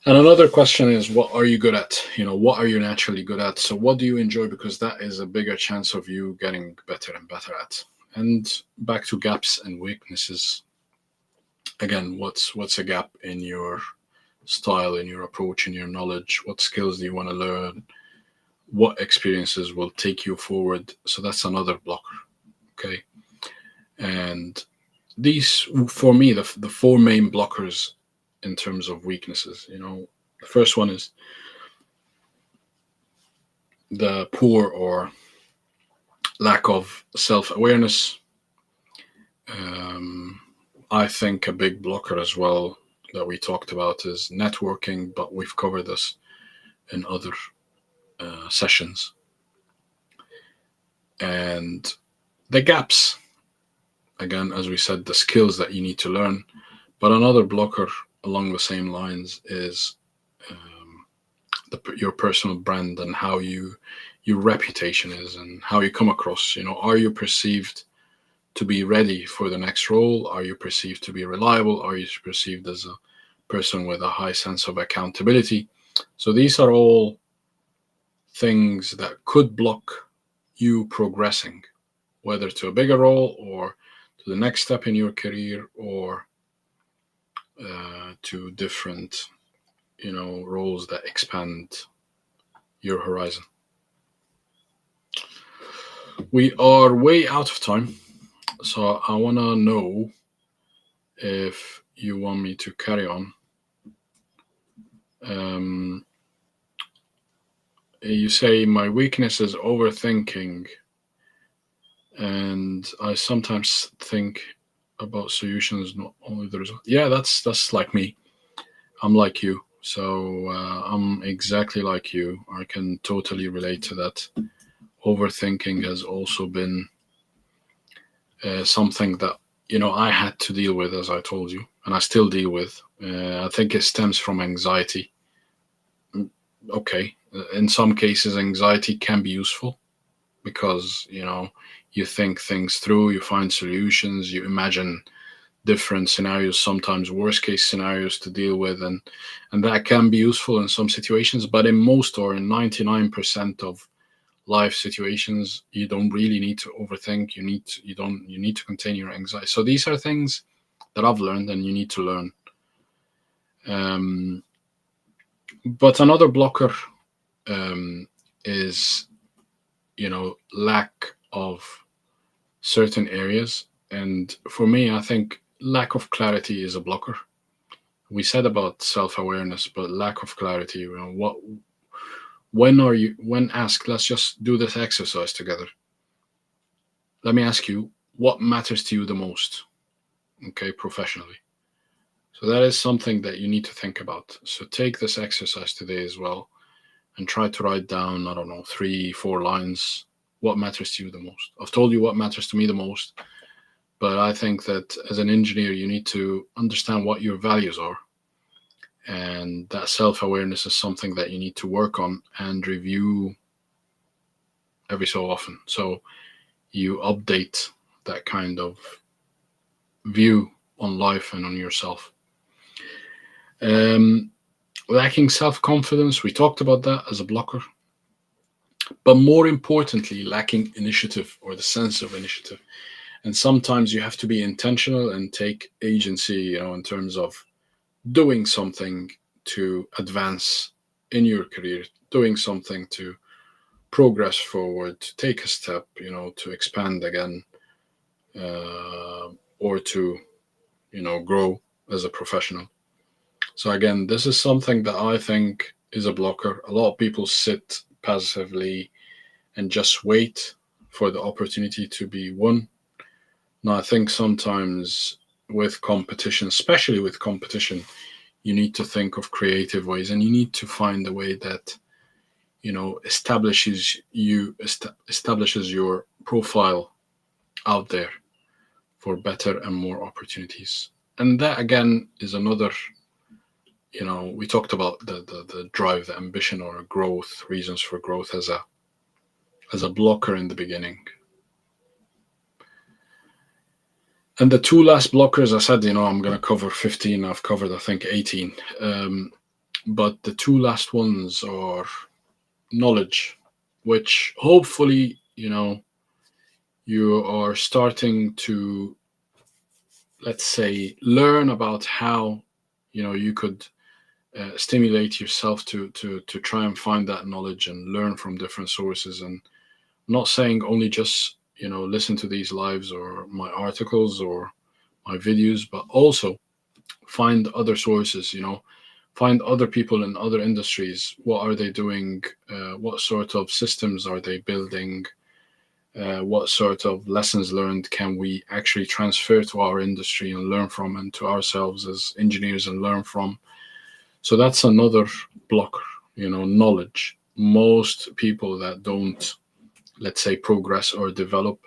And another question is, what are you good at? What are you naturally good at? So, what do you enjoy? Because that is a bigger chance of you getting better and better at. And back to gaps and weaknesses. Again, what's a gap in your style, in your approach, in your knowledge? What skills do you want to learn? What experiences will take you forward? So that's another blocker. Okay. And these, for me, the four main blockers in terms of weaknesses. The first one is the poor or lack of self awareness. Um, I think a big blocker as well that we talked about is networking, but we've covered this in other sessions. And the gaps, again, as we said, the skills that you need to learn. But another blocker along the same lines is your personal brand and how your reputation is and how you come across. Are you perceived to be ready for the next role? Are you perceived to be reliable? Are you perceived as a person with a high sense of accountability? So these are all things that could block you progressing, whether to a bigger role or to the next step in your career, or to different, roles that expand your horizon. We are way out of time, so I want to know if you want me to carry on. Um, you say my weakness is overthinking, and I sometimes think about solutions, not only the result. Yeah, that's like me. I'm like you, so I'm exactly like you. I can totally relate to that. Overthinking has also been something that I had to deal with, as I told you, and I still deal with. I think it stems from anxiety. Okay, in some cases, anxiety can be useful because you think things through, you find solutions, you imagine different scenarios, sometimes worst case scenarios to deal with, and that can be useful in some situations. But in most, or in 99% of life situations, you don't really need to overthink. You need to contain your anxiety. So these are things that I've learned and you need to learn. um, but another blocker is lack of certain areas. And for me, I think lack of clarity is a blocker. We said about self-awareness, but lack of clarity, what when asked, let's just do this exercise together. Let me ask you, what matters to you the most, okay, professionally? So that is something that you need to think about. So take this exercise today as well and try to write down, I don't know, 3 4 lines. What matters to you the most? I've told you what matters to me the most, but I think that as an engineer, you need to understand what your values are. And that self awareness is something that you need to work on and review every so often. So you update that kind of view on life and on yourself. Um, Lacking self confidence, we talked about that as a blocker. But more importantly, lacking initiative or the sense of initiative. And sometimes you have to be intentional and take agency, in terms of doing something to advance in your career, doing something to progress forward, to take a step, to expand again, uh, or to, grow as a professional. So again, this is something that I think is a blocker. A lot of people sit passively and just wait for the opportunity to be won. Now, I think sometimes with competition, especially with competition, you need to think of creative ways and you need to find a way that establishes your profile out there for better and more opportunities. And that again is another, we talked about the drive, the ambition, or growth, reasons for growth as a blocker in the beginning. And the two last blockers, I said, I'm going to cover 15. I've covered, I think, 18. But the two last ones are knowledge, which hopefully, you are starting to, let's say, learn about how, you could stimulate yourself to try and find that knowledge and learn from different sources. And I'm not saying only just, listen to these lives or my articles or my videos, but also find other sources, find other people in other industries. What are they doing? What sort of systems are they building? What sort of lessons learned can we actually transfer to our industry and learn from, and to ourselves as engineers and learn from? So that's another blocker, knowledge. Most people that don't, let's say, progress or develop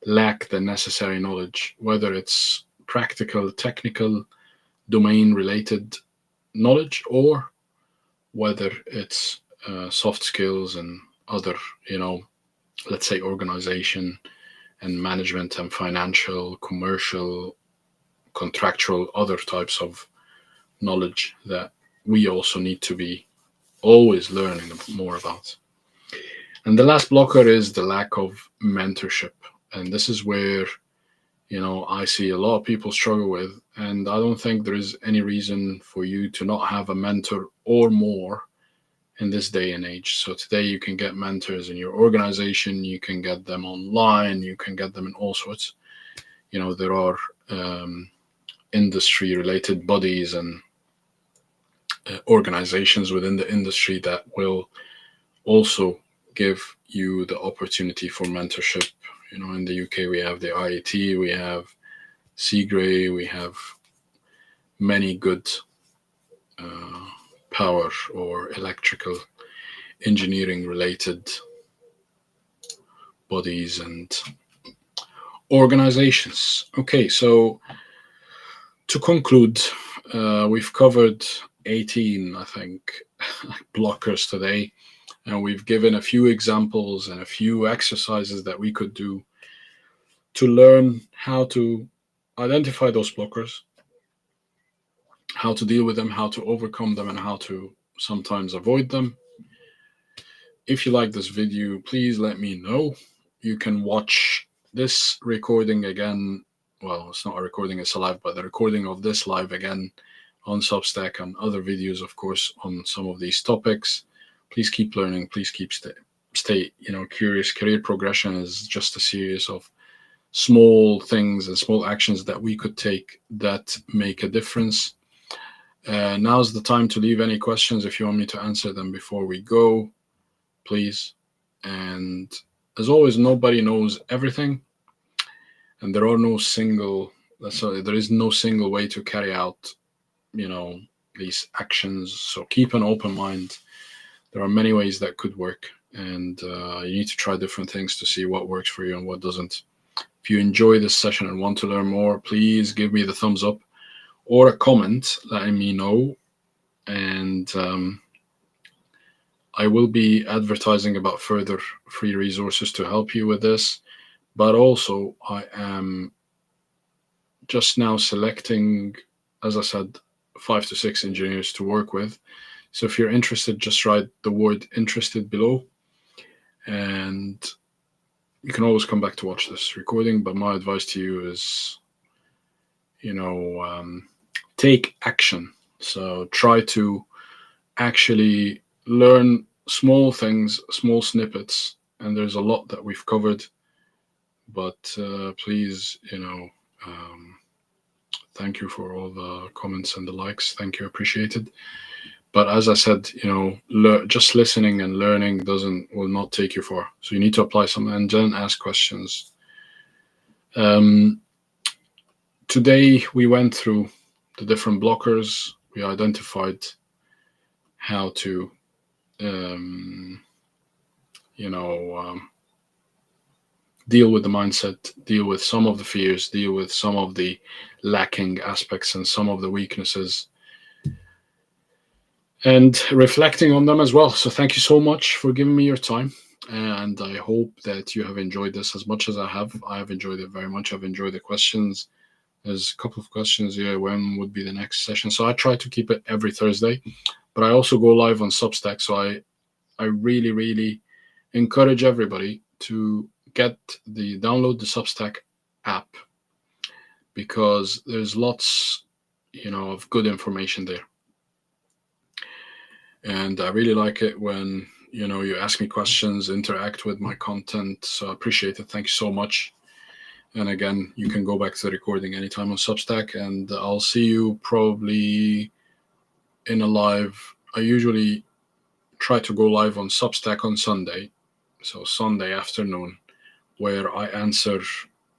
lack the necessary knowledge, whether it's practical, technical, domain related knowledge, or whether it's soft skills and other, let's say, organization and management and financial, commercial, contractual, other types of knowledge that we also need to be always learning more about. And the last blocker is the lack of mentorship. And this is where, I see a lot of people struggle with. And I don't think there is any reason for you to not have a mentor or more in this day and age. So today you can get mentors in your organization, you can get them online, you can get them in all sorts. There are industry related bodies and organizations within the industry that will also give you the opportunity for mentorship. In the UK, we have the IET, we have Seagray, we have many good uh, power or electrical engineering related bodies and organizations. Okay, so to conclude, we've covered 18, I think, blockers today, and we've given a few examples and a few exercises that we could do to learn how to identify those blockers, how to deal with them, how to overcome them, and how to sometimes avoid them. If you like this video, please let me know. You can watch this recording again. Well, it's not a recording, it's a live, but the recording of this live again on Substack and other videos, of course, on some of these topics. Please keep learning. Please keep stay curious. Career progression is just a series of small things and small actions that we could take that make a difference. Now's the time to leave any questions if you want me to answer them before we go, please. And as always, nobody knows everything, and there is no single way to carry out, these actions. So keep an open mind. There are many ways that could work, and you need to try different things to see what works for you and what doesn't. If you enjoy this session and want to learn more, please give me the thumbs up or a comment letting me know. And I will be advertising about further free resources to help you with this. But also, I am just now selecting, as I said, 5 to 6 engineers to work with. So if you're interested, just write the word interested below. And you can always come back to watch this recording, but my advice to you is, take action. So try to actually learn small things, small snippets, and there's a lot that we've covered. But please, thank you for all the comments and the likes. Thank you, appreciated. But as I said, just listening and learning will not take you far. So you need to apply something and then ask questions. Today we went through the different blockers. We identified how to um, you know, deal with the mindset, deal with some of the fears, deal with some of the lacking aspects and some of the weaknesses, and reflecting on them as well. So, thank you so much for giving me your time. And I hope that you have enjoyed this as much as I have. I have enjoyed it very much. I've enjoyed the questions. There's a couple of questions here. When would be the next session? So I try to keep it every Thursday, but I also go live on Substack. So I really, really encourage everybody to get the download the Substack app, because there's lots, of good information there. And I really like it when, you ask me questions, interact with my content. So I appreciate it. Thank you so much. And again, you can go back to the recording anytime on Substack, and I'll see you probably in a live. I usually try to go live on Substack on Sunday, so Sunday afternoon, where I answer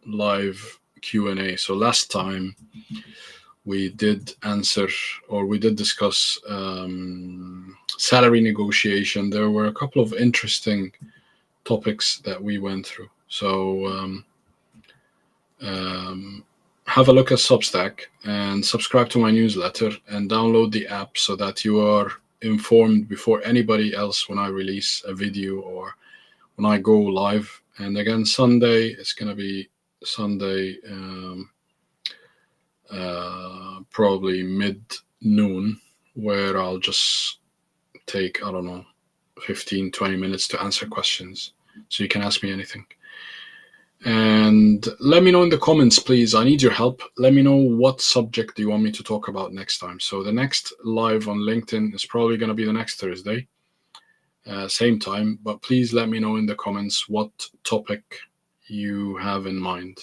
live Q&A. So last time we did answer, or we did discuss salary negotiation. There were a couple of interesting topics that we went through. So have a look at Substack and subscribe to my newsletter and download the app so that you are informed before anybody else when I release a video or when I go live. And again, Sunday, it's going to be Sunday, probably mid-noon, where I'll just take, I don't know, 15, 20 minutes to answer questions. So you can ask me anything. And let me know in the comments, please. I need your help. Let me know what subject do you want me to talk about next time. So the next live on LinkedIn is probably going to be the next Thursday, same time. But please let me know in the comments what topic you have in mind.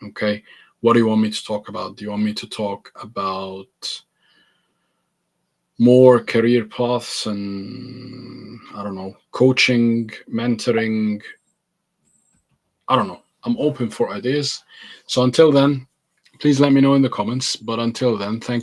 Okay? What do you want me to talk about? Do you want me to talk about more career paths and, I don't know, coaching, mentoring? I don't know. I'm open for ideas. So until then, please let me know in the comments. But until then, thank